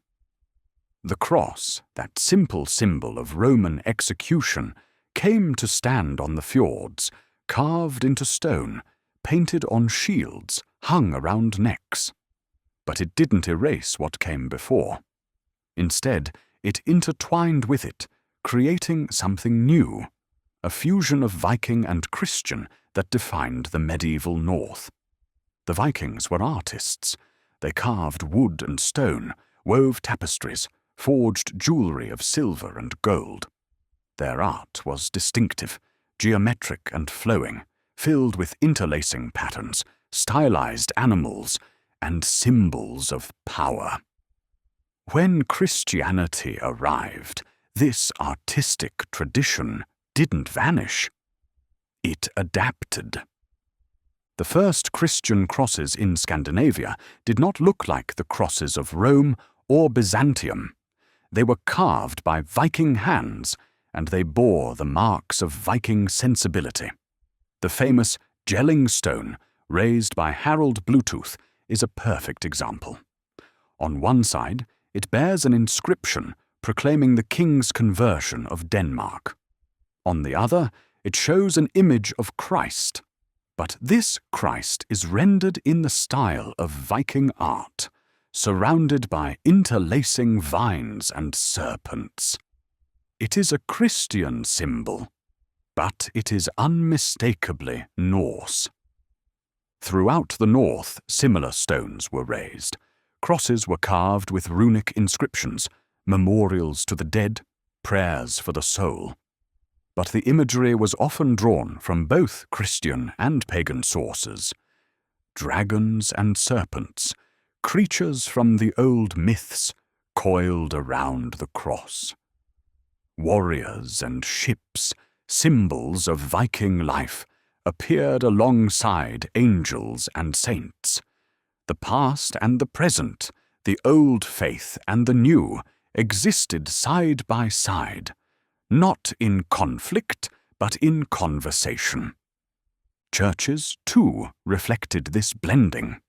The cross, that simple symbol of Roman execution, came to stand on the fjords, carved into stone, painted on shields, hung around necks. But it didn't erase what came before. Instead, it intertwined with it, creating something new, a fusion of Viking and Christian that defined the medieval North. The Vikings were artists. They carved wood and stone, wove tapestries, forged jewelry of silver and gold. Their art was distinctive, geometric and flowing, filled with interlacing patterns, stylized animals, and symbols of power. When Christianity arrived, this artistic tradition didn't vanish. It adapted. The first Christian crosses in Scandinavia did not look like the crosses of Rome or Byzantium. They were carved by Viking hands, and they bore the marks of Viking sensibility. The famous Jelling stone, raised by Harald Bluetooth, is a perfect example. On one side, it bears an inscription proclaiming the king's conversion of Denmark. On the other, it shows an image of Christ. But this Christ is rendered in the style of Viking art, surrounded by interlacing vines and serpents. It is a Christian symbol, but it is unmistakably Norse. Throughout the north, similar stones were raised. Crosses were carved with runic inscriptions, memorials to the dead, prayers for the soul. But the imagery was often drawn from both Christian and pagan sources. Dragons and serpents, creatures from the old myths, coiled around the cross. Warriors and ships, symbols of Viking life, appeared alongside angels and saints. The past and the present, the old faith and the new, existed side by side, not in conflict, but in conversation. Churches, too, reflected this blending.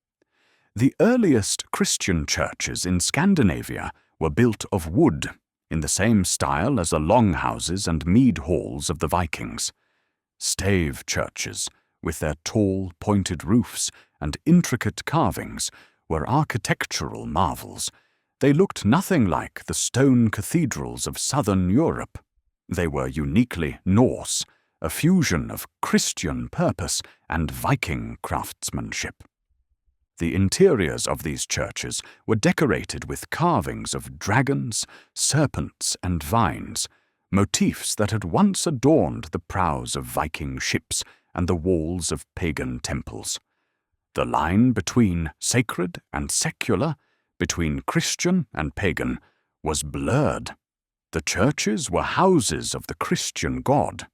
The earliest Christian churches in Scandinavia were built of wood, in the same style as the longhouses and mead halls of the Vikings. Stave churches, with their tall, pointed roofs and intricate carvings, were architectural marvels. They looked nothing like the stone cathedrals of southern Europe. They were uniquely Norse, a fusion of Christian purpose and Viking craftsmanship. The interiors of these churches were decorated with carvings of dragons, serpents, and vines, motifs that had once adorned the prows of Viking ships and the walls of pagan temples. The line between sacred and secular, between Christian and pagan, was blurred. The churches were houses of the Christian God,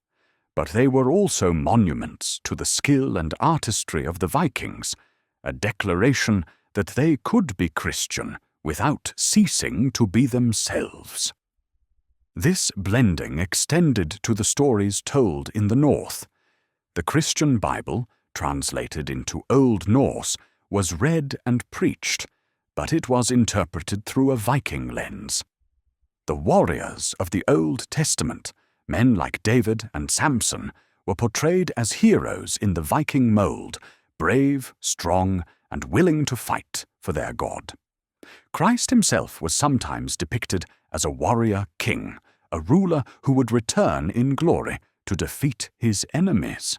but they were also monuments to the skill and artistry of the Vikings, a declaration that they could be Christian without ceasing to be themselves. This blending extended to the stories told in the north. The Christian Bible, translated into Old Norse, was read and preached, but it was interpreted through a Viking lens. The warriors of the Old Testament, men like David and Samson, were portrayed as heroes in the Viking mold, brave, strong, and willing to fight for their God. Christ himself was sometimes depicted as a warrior king, a ruler who would return in glory to defeat his enemies.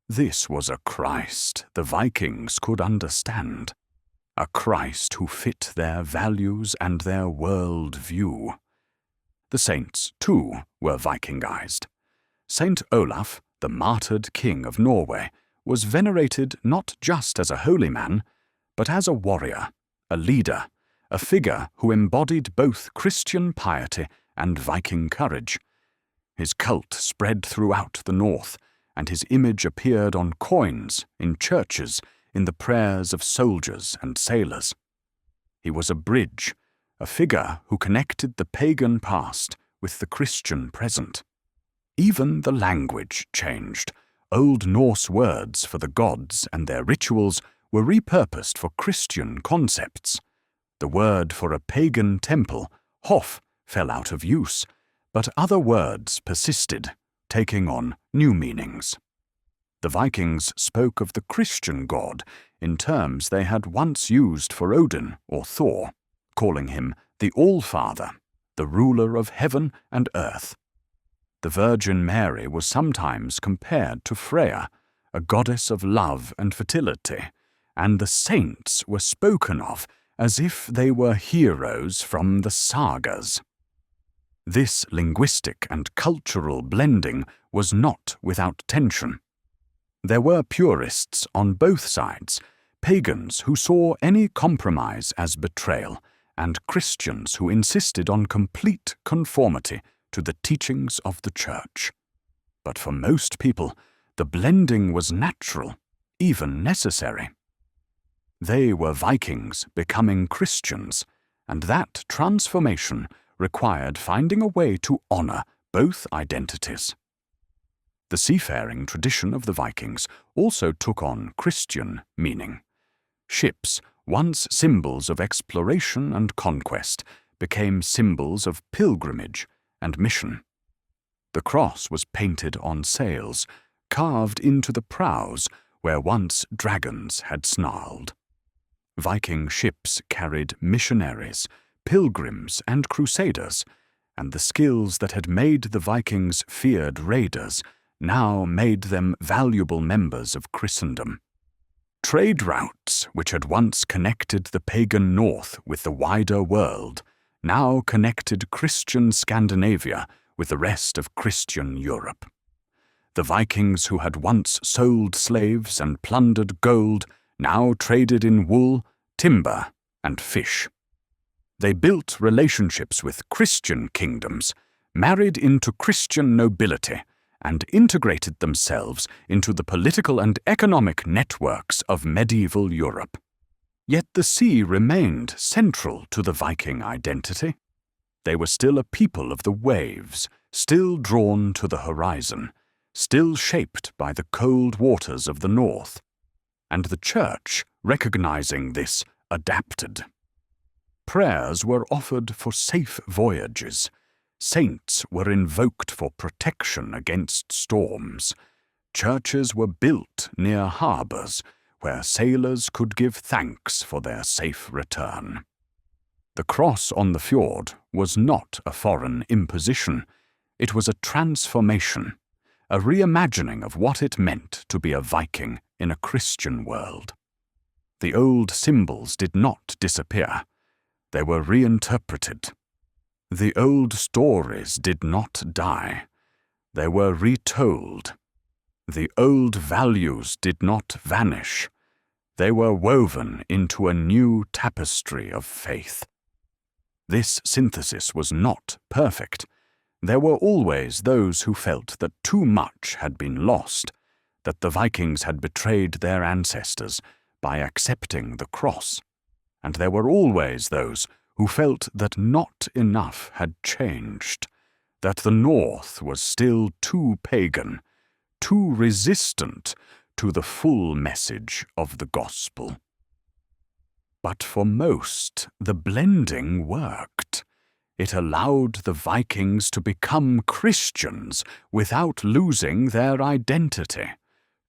This was a Christ the Vikings could understand, a Christ who fit their values and their world view. The saints, too, were Vikingized. Saint Olaf, the martyred king of Norway, was venerated not just as a holy man, but as a warrior, a leader, a figure who embodied both Christian piety and Viking courage. His cult spread throughout the north, and his image appeared on coins, in churches, in the prayers of soldiers and sailors. He was a bridge, a figure who connected the pagan past with the Christian present. Even the language changed. Old Norse words for the gods and their rituals were repurposed for Christian concepts. The word for a pagan temple, hof, fell out of use, but other words persisted, taking on new meanings. The Vikings spoke of the Christian God in terms they had once used for Odin or Thor, calling him the All-Father, the ruler of heaven and earth. The Virgin Mary was sometimes compared to Freya, a goddess of love and fertility, and the saints were spoken of as if they were heroes from the Sagas. This linguistic and cultural blending was not without tension. There were purists on both sides, pagans who saw any compromise as betrayal, and Christians who insisted on complete conformity to the teachings of the Church. But for most people, the blending was natural, even necessary. They were Vikings becoming Christians, and that transformation required finding a way to honor both identities. The seafaring tradition of the Vikings also took on Christian meaning. Ships, once symbols of exploration and conquest, became symbols of pilgrimage and mission. The cross was painted on sails, carved into the prows where once dragons had snarled. Viking ships carried missionaries, pilgrims, and crusaders, and the skills that had made the Vikings feared raiders now made them valuable members of Christendom. Trade routes, which had once connected the pagan north with the wider world, now connected Christian Scandinavia with the rest of Christian Europe. The Vikings who had once sold slaves and plundered gold now traded in wool, timber, and fish. They built relationships with Christian kingdoms, married into Christian nobility, and integrated themselves into the political and economic networks of medieval Europe. Yet the sea remained central to the Viking identity. They were still a people of the waves, still drawn to the horizon, still shaped by the cold waters of the north. And the Church, recognizing this, adapted. Prayers were offered for safe voyages. Saints were invoked for protection against storms. Churches were built near harbors where sailors could give thanks for their safe return. The cross on the fjord was not a foreign imposition. It was a transformation, a reimagining of what it meant to be a Viking in a Christian world. The old symbols did not disappear. They were reinterpreted. The old stories did not die. They were retold. The old values did not vanish. They were woven into a new tapestry of faith. This synthesis was not perfect. There were always those who felt that too much had been lost, that the Vikings had betrayed their ancestors by accepting the cross, and there were always those who felt that not enough had changed, that the North was still too pagan, too resistant to the full message of the gospel. But for most, the blending worked. It allowed the Vikings to become Christians without losing their identity,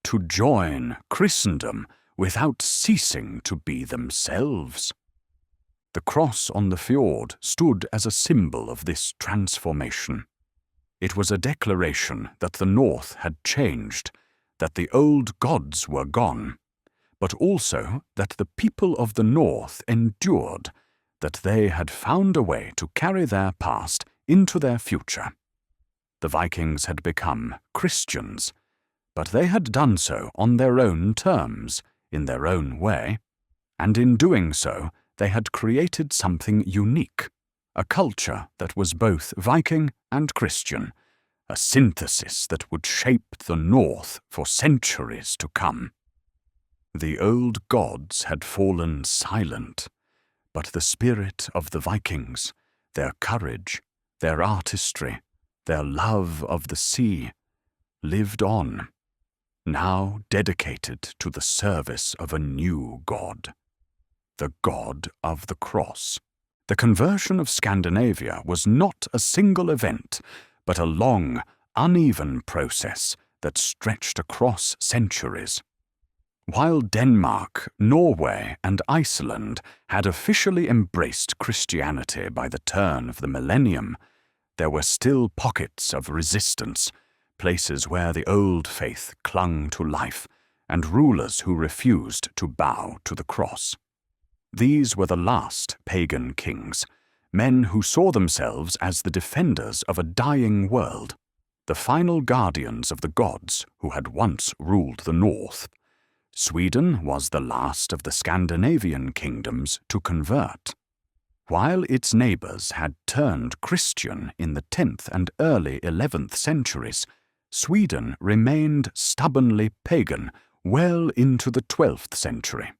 to join Christendom without ceasing to be themselves. The cross on the fjord stood as a symbol of this transformation. It was a declaration that the North had changed, that the old gods were gone, but also that the people of the North endured, that they had found a way to carry their past into their future. The Vikings had become Christians, but they had done so on their own terms, in their own way, and in doing so, they had created something unique, a culture that was both Viking and Christian, a synthesis that would shape the North for centuries to come. The old gods had fallen silent, but the spirit of the Vikings, their courage, their artistry, their love of the sea, lived on, now dedicated to the service of a new god, the god of the cross. The conversion of Scandinavia was not a single event, but a long, uneven process that stretched across centuries. While Denmark, Norway, and Iceland had officially embraced Christianity by the turn of the millennium, there were still pockets of resistance, places where the old faith clung to life, and rulers who refused to bow to the cross. These were the last pagan kings, men who saw themselves as the defenders of a dying world, the final guardians of the gods who had once ruled the north. Sweden was the last of the Scandinavian kingdoms to convert. While its neighbors had turned Christian in the 10th and early 11th centuries, Sweden remained stubbornly pagan well into the 12th century.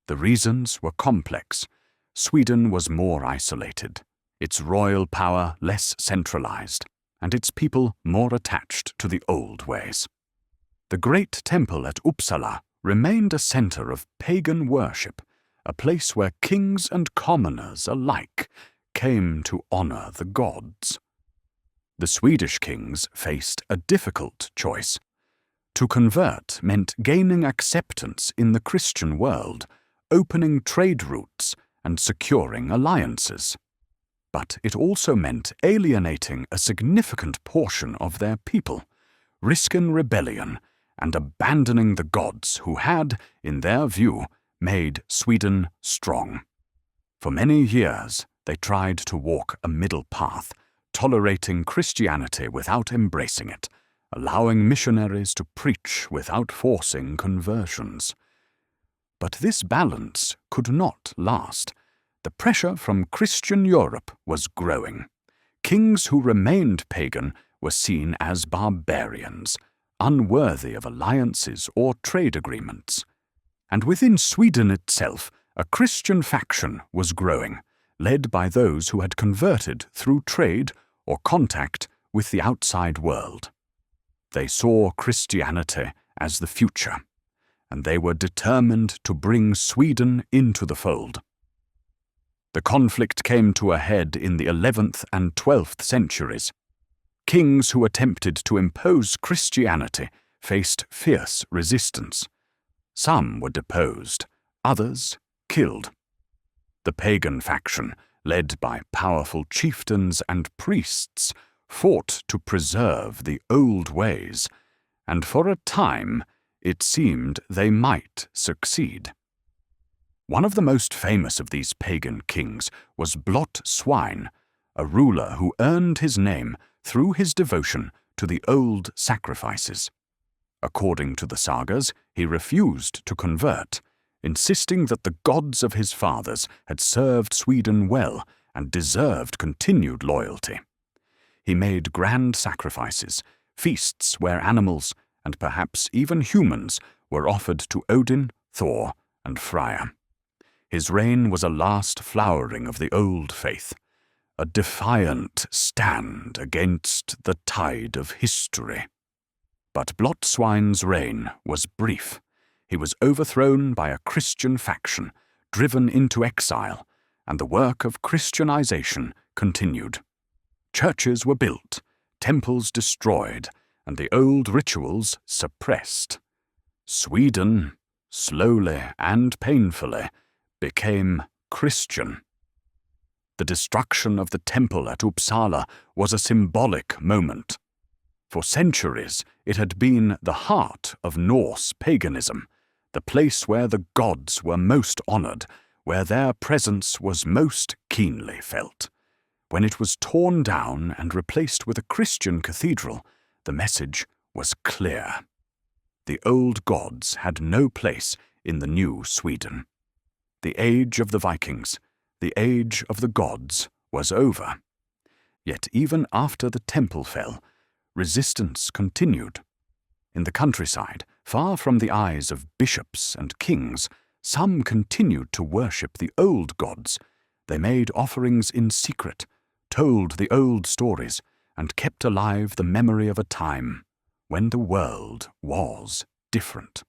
The reasons were complex. Sweden was more isolated, its royal power less centralized, and its people more attached to the old ways. The great temple at Uppsala remained a center of pagan worship, a place where kings and commoners alike came to honor the gods. The Swedish kings faced a difficult choice. To convert meant gaining acceptance in the Christian world, opening trade routes, and securing alliances. But it also meant alienating a significant portion of their people, risking rebellion, and abandoning the gods who had, in their view, made Sweden strong. For many years, they tried to walk a middle path, tolerating Christianity without embracing it, allowing missionaries to preach without forcing conversions. But this balance could not last. The pressure from Christian Europe was growing. Kings who remained pagan were seen as barbarians, unworthy of alliances or trade agreements. And within Sweden itself, a Christian faction was growing, led by those who had converted through trade or contact with the outside world. They saw Christianity as the future, and they were determined to bring Sweden into the fold. The conflict came to a head in the 11th and 12th centuries. Kings who attempted to impose Christianity faced fierce resistance. Some were deposed, others killed. The pagan faction, led by powerful chieftains and priests, fought to preserve the old ways, and for a time it seemed they might succeed. One of the most famous of these pagan kings was Blot Swine, a ruler who earned his name through his devotion to the old sacrifices. According to the sagas, he refused to convert, insisting that the gods of his fathers had served Sweden well and deserved continued loyalty. He made grand sacrifices, feasts where animals, and perhaps even humans, were offered to Odin, Thor, and Freya. His reign was a last flowering of the old faith, a defiant stand against the tide of history. But Blot Swine's reign was brief. He was overthrown by a Christian faction, driven into exile, and the work of Christianization continued. Churches were built, temples destroyed, and the old rituals suppressed. Sweden, slowly and painfully, became Christian. The destruction of the temple at Uppsala was a symbolic moment. For centuries, it had been the heart of Norse paganism, the place where the gods were most honored, where their presence was most keenly felt. When it was torn down and replaced with a Christian cathedral, the message was clear. The old gods had no place in the new Sweden. The age of the Vikings, the age of the gods, was over. Yet even after the temple fell, resistance continued. In the countryside, far from the eyes of bishops and kings, some continued to worship the old gods. They made offerings in secret, told the old stories, and kept alive the memory of a time when the world was different.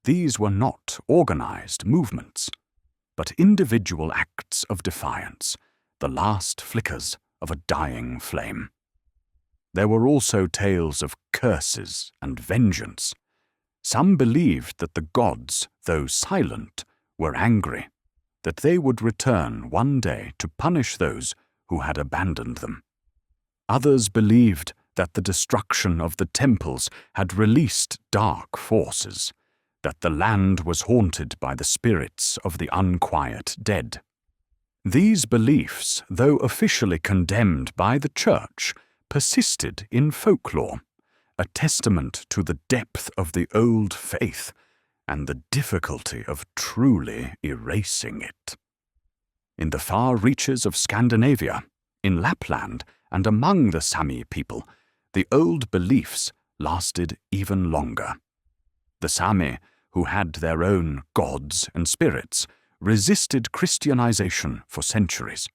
These were not organized movements, but individual acts of defiance, the last flickers of a dying flame. There were also tales of curses and vengeance. Some believed that the gods, though silent, were angry, that they would return one day to punish those who had abandoned them. Others believed that the destruction of the temples had released dark forces, that the land was haunted by the spirits of the unquiet dead. These beliefs, though officially condemned by the Church, persisted in folklore, a testament to the depth of the old faith and the difficulty of truly erasing it. In the far reaches of Scandinavia, in Lapland, and among the Sami people, the old beliefs lasted even longer. The Sami, who had their own gods and spirits, resisted Christianization for centuries.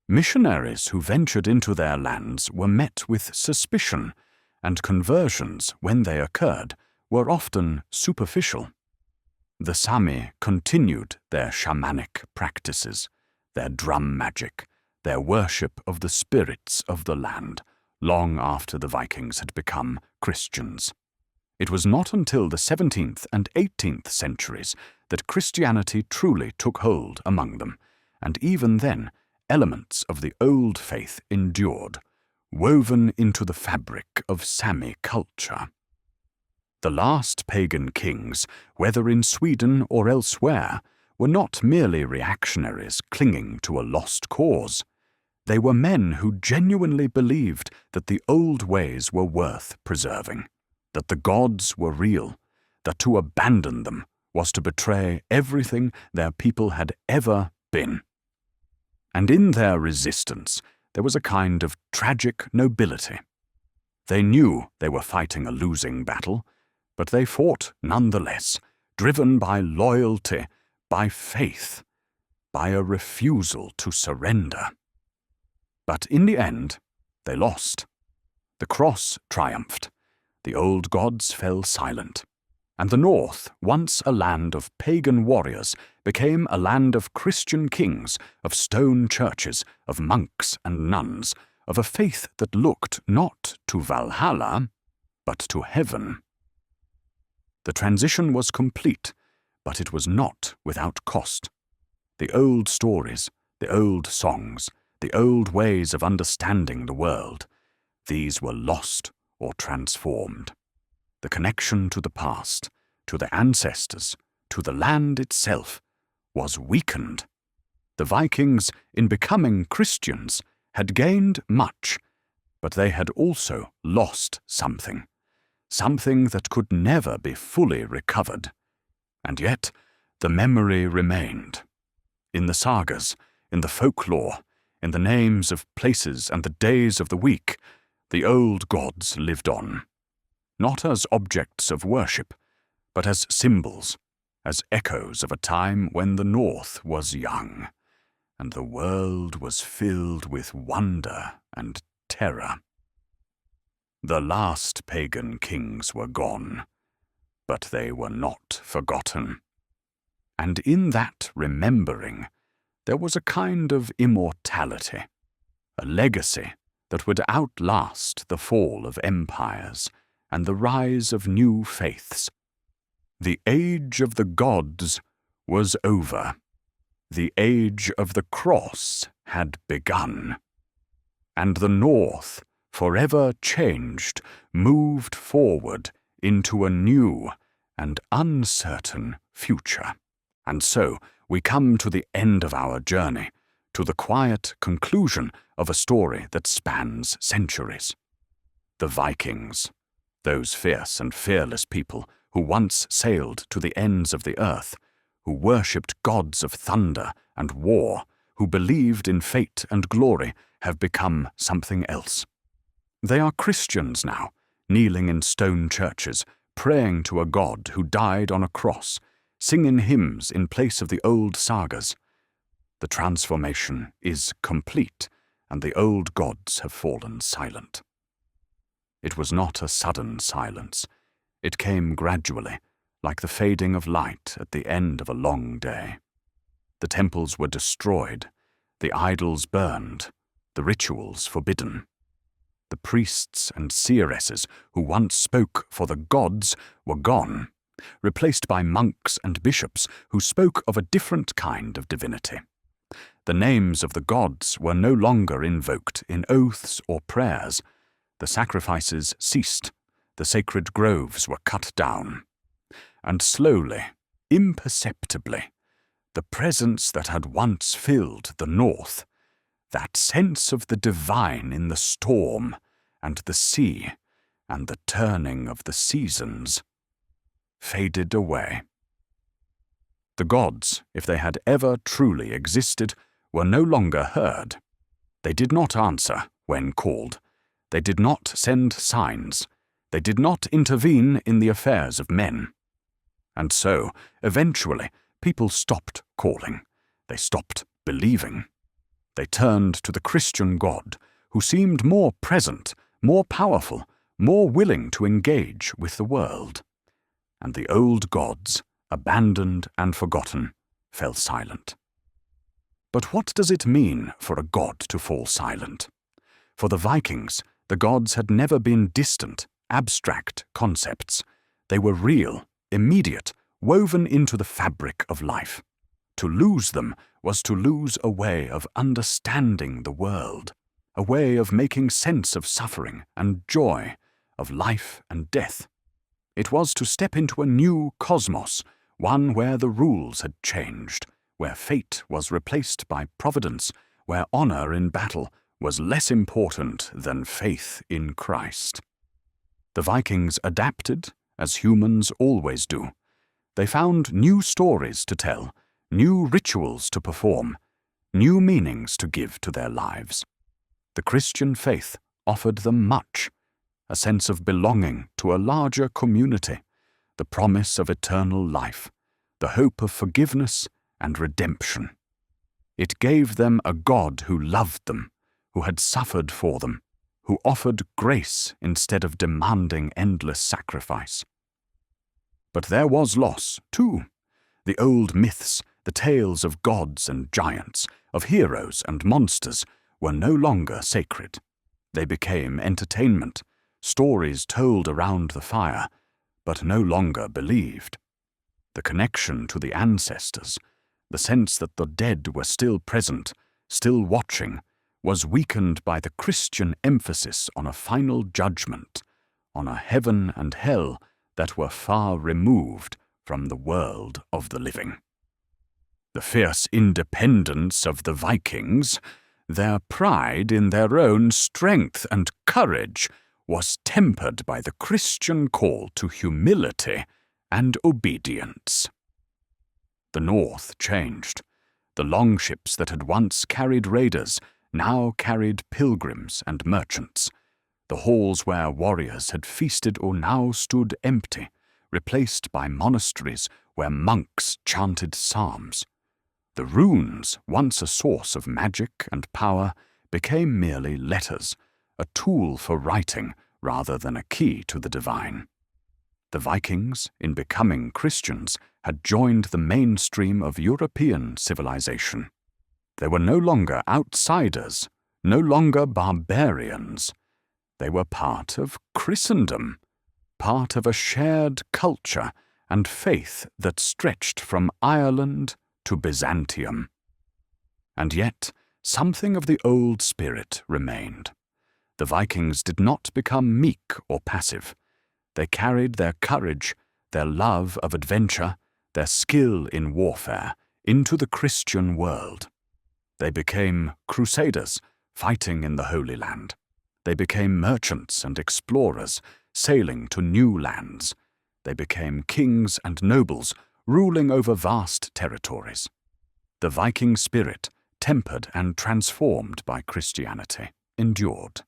Missionaries who ventured into their lands were met with suspicion, and conversions, when they occurred, were often superficial. The Sami continued their shamanic practices, their drum magic, their worship of the spirits of the land, long after the Vikings had become Christians. It was not until the 17th and 18th centuries that Christianity truly took hold among them, and even then elements of the old faith endured, woven into the fabric of Sami culture. The last pagan kings, whether in Sweden or elsewhere, were not merely reactionaries clinging to a lost cause. They were men who genuinely believed that the old ways were worth preserving, that the gods were real, that to abandon them was to betray everything their people had ever been. And in their resistance, there was a kind of tragic nobility. They knew they were fighting a losing battle, but they fought nonetheless, driven by loyalty, by faith, by a refusal to surrender. But in the end, they lost. The cross triumphed. The old gods fell silent. And the North, once a land of pagan warriors, became a land of Christian kings, of stone churches, of monks and nuns, of a faith that looked not to Valhalla, but to heaven. The transition was complete, but it was not without cost. The old stories, the old songs, the old ways of understanding the world, these were lost or transformed. The connection to the past, to the ancestors, to the land itself, was weakened. The Vikings, in becoming Christians, had gained much, but they had also lost something that could never be fully recovered. And yet, the memory remained. In the sagas, in the folklore, in the names of places and the days of the week, the old gods lived on, not as objects of worship, but as symbols, as echoes of a time when the North was young, and the world was filled with wonder and terror. The last pagan kings were gone, but they were not forgotten. And in that remembering, there was a kind of immortality, a legacy that would outlast the fall of empires and the rise of new faiths. The age of the gods was over. The age of the cross had begun. And the North, forever changed, moved forward into a new and uncertain future. And so we come to the end of our journey, to the quiet conclusion of a story that spans centuries. The Vikings, those fierce and fearless people who once sailed to the ends of the earth, who worshipped gods of thunder and war, who believed in fate and glory, have become something else. They are Christians now, kneeling in stone churches, praying to a god who died on a cross, singing hymns in place of the old sagas. The transformation is complete, and the old gods have fallen silent. It was not a sudden silence. It came gradually, like the fading of light at the end of a long day. The temples were destroyed, the idols burned, the rituals forbidden. The priests and seeresses who once spoke for the gods were gone, replaced by monks and bishops who spoke of a different kind of divinity. The names of the gods were no longer invoked in oaths or prayers. The sacrifices ceased, the sacred groves were cut down. And slowly, imperceptibly, the presence that had once filled the North, that sense of the divine in the storm and the sea and the turning of the seasons, faded away. The gods, if they had ever truly existed, were no longer heard. They did not answer when called. They did not send signs. They did not intervene in the affairs of men. And so, eventually, people stopped calling. They stopped believing. They turned to the Christian God, who seemed more present, more powerful, more willing to engage with the world. And the old gods, abandoned and forgotten, fell silent. But what does it mean for a god to fall silent? For the Vikings, the gods had never been distant, abstract concepts. They were real, immediate, woven into the fabric of life. To lose them was to lose a way of understanding the world, a way of making sense of suffering and joy, of life and death. It was to step into a new cosmos, one where the rules had changed, where fate was replaced by providence, where honor in battle was less important than faith in Christ. The Vikings adapted, as humans always do. They found new stories to tell, new rituals to perform, new meanings to give to their lives. The Christian faith offered them much, a sense of belonging to a larger community, the promise of eternal life, the hope of forgiveness and redemption. It gave them a God who loved them, who had suffered for them, who offered grace instead of demanding endless sacrifice. But there was loss, too. The old myths, the tales of gods and giants, of heroes and monsters, were no longer sacred. They became entertainment, stories told around the fire, but no longer believed. The connection to the ancestors, the sense that the dead were still present, still watching, was weakened by the Christian emphasis on a final judgment, on a heaven and hell that were far removed from the world of the living. The fierce independence of the Vikings, their pride in their own strength and courage, was tempered by the Christian call to humility and obedience. The north changed. The longships that had once carried raiders now carried pilgrims and merchants. The halls where warriors had feasted or now stood empty, replaced by monasteries where monks chanted psalms. The runes, once a source of magic and power, became merely letters, a tool for writing rather than a key to the divine. The Vikings, in becoming Christians, had joined the mainstream of European civilization. They were no longer outsiders, no longer barbarians. They were part of Christendom, part of a shared culture and faith that stretched from Ireland to Byzantium. And yet, something of the old spirit remained. The Vikings did not become meek or passive. They carried their courage, their love of adventure, their skill in warfare into the Christian world. They became crusaders, fighting in the Holy Land. They became merchants and explorers, sailing to new lands. They became kings and nobles, ruling over vast territories. The Viking spirit, tempered and transformed by Christianity, endured.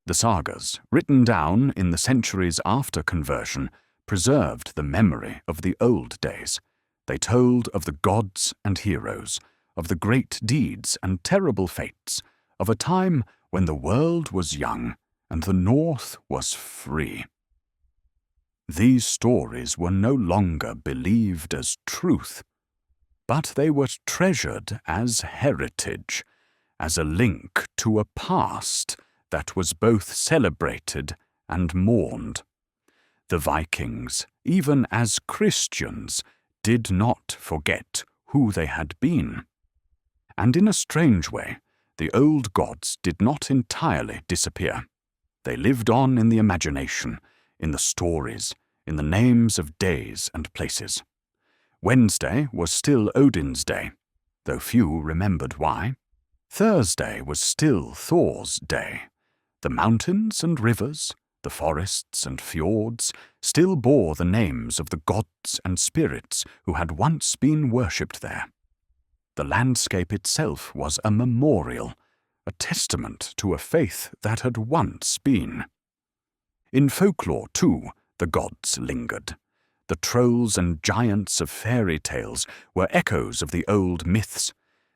The sagas, written down in the centuries after conversion, preserved the memory of the old days. They told of the gods and heroes, of the great deeds and terrible fates, of a time when the world was young and the North was free. These stories were no longer believed as truth, but they were treasured as heritage, as a link to a past that was both celebrated and mourned. The Vikings, even as Christians, did not forget who they had been. And in a strange way, the old gods did not entirely disappear. They lived on in the imagination, in the stories, in the names of days and places. Wednesday was still Odin's day, though few remembered why. Thursday was still Thor's day. The mountains and rivers, the forests and fjords, still bore the names of the gods and spirits who had once been worshipped there. The landscape itself was a memorial, a testament to a faith that had once been. In folklore, too, the gods lingered. The trolls and giants of fairy tales were echoes of the old myths.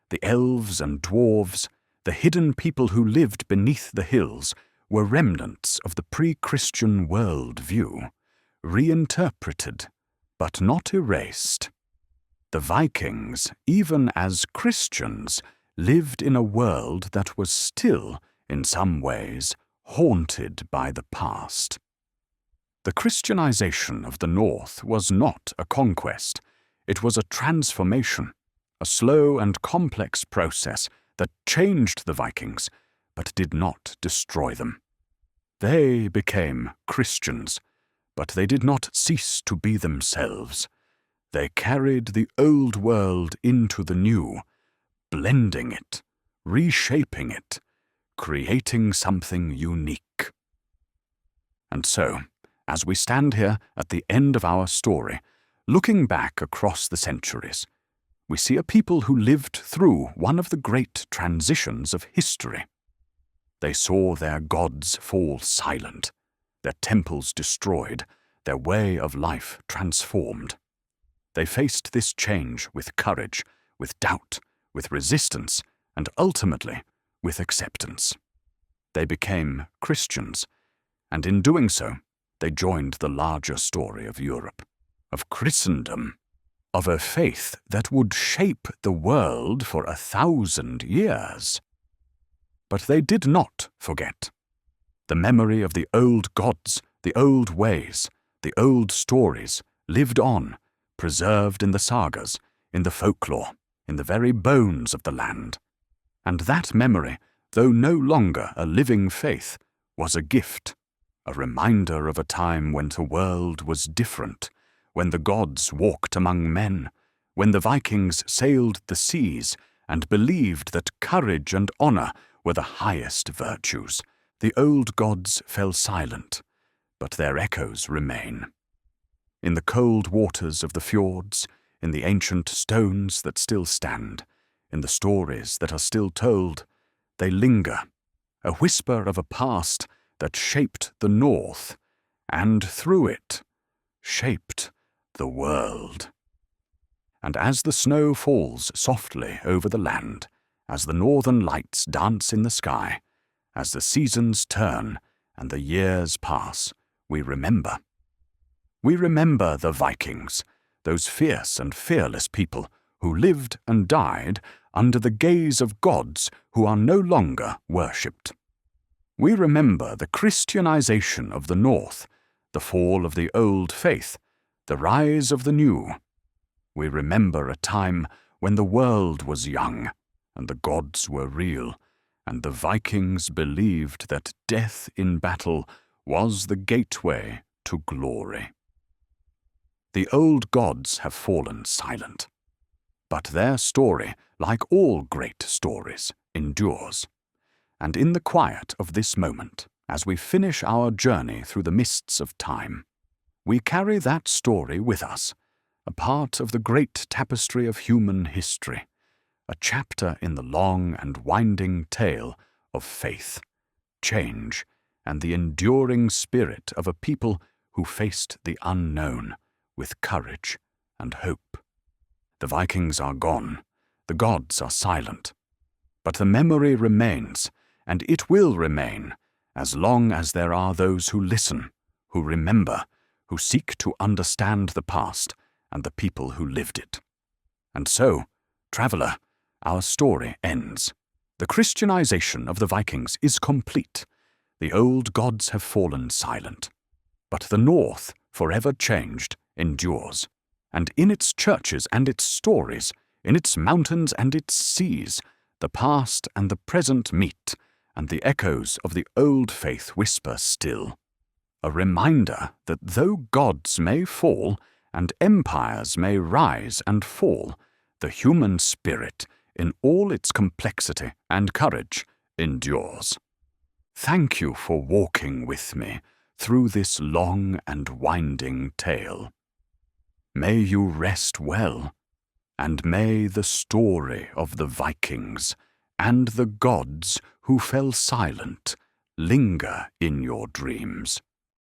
The elves and dwarves, the hidden people who lived beneath the hills, were remnants of the pre-Christian world view, reinterpreted, but not erased. The Vikings, even as Christians, lived in a world that was still, in some ways, haunted by the past. The Christianization of the North was not a conquest. It was a transformation, a slow and complex process that changed the Vikings, but did not destroy them. They became Christians, but they did not cease to be themselves. They carried the old world into the new, blending it, reshaping it, creating something unique. And so, as we stand here at the end of our story, looking back across the centuries, we see a people who lived through one of the great transitions of history. They saw their gods fall silent, their temples destroyed, their way of life transformed. They faced this change with courage, with doubt, with resistance, and ultimately with acceptance. They became Christians, and in doing so, they joined the larger story of Europe, of Christendom, of a faith that would shape the world for 1,000 years. But they did not forget. The memory of the old gods, the old ways, the old stories lived on, preserved in the sagas, in the folklore, in the very bones of the land. And that memory, though no longer a living faith, was a gift, a reminder of a time when the world was different, when the gods walked among men, when the Vikings sailed the seas and believed that courage and honor were the highest virtues. The old gods fell silent, but their echoes remain. In the cold waters of the fjords, in the ancient stones that still stand, in the stories that are still told, they linger, a whisper of a past that shaped the North, and through it, shaped the world. And as the snow falls softly over the land, as the northern lights dance in the sky, as the seasons turn and the years pass, we remember. We remember the Vikings, those fierce and fearless people who lived and died under the gaze of gods who are no longer worshipped. We remember the Christianization of the North, the fall of the old faith, the rise of the new. We remember a time when the world was young, and the gods were real, and the Vikings believed that death in battle was the gateway to glory. The old gods have fallen silent, but their story, like all great stories, endures. And in the quiet of this moment, as we finish our journey through the mists of time, we carry that story with us, a part of the great tapestry of human history, a chapter in the long and winding tale of faith, change, and the enduring spirit of a people who faced the unknown with courage and hope. The Vikings are gone, the gods are silent, but the memory remains, and it will remain as long as there are those who listen, who remember, who seek to understand the past and the people who lived it. And so, traveler, our story ends. The Christianization of the Vikings is complete. The old gods have fallen silent. But the North, forever changed, endures. And in its churches and its stories, in its mountains and its seas, the past and the present meet, and the echoes of the old faith whisper still. A reminder that though gods may fall, and empires may rise and fall, the human spirit, in all its complexity and courage, endures. Thank you for walking with me through this long and winding tale. May you rest well, and may the story of the Vikings and the gods who fell silent linger in your dreams.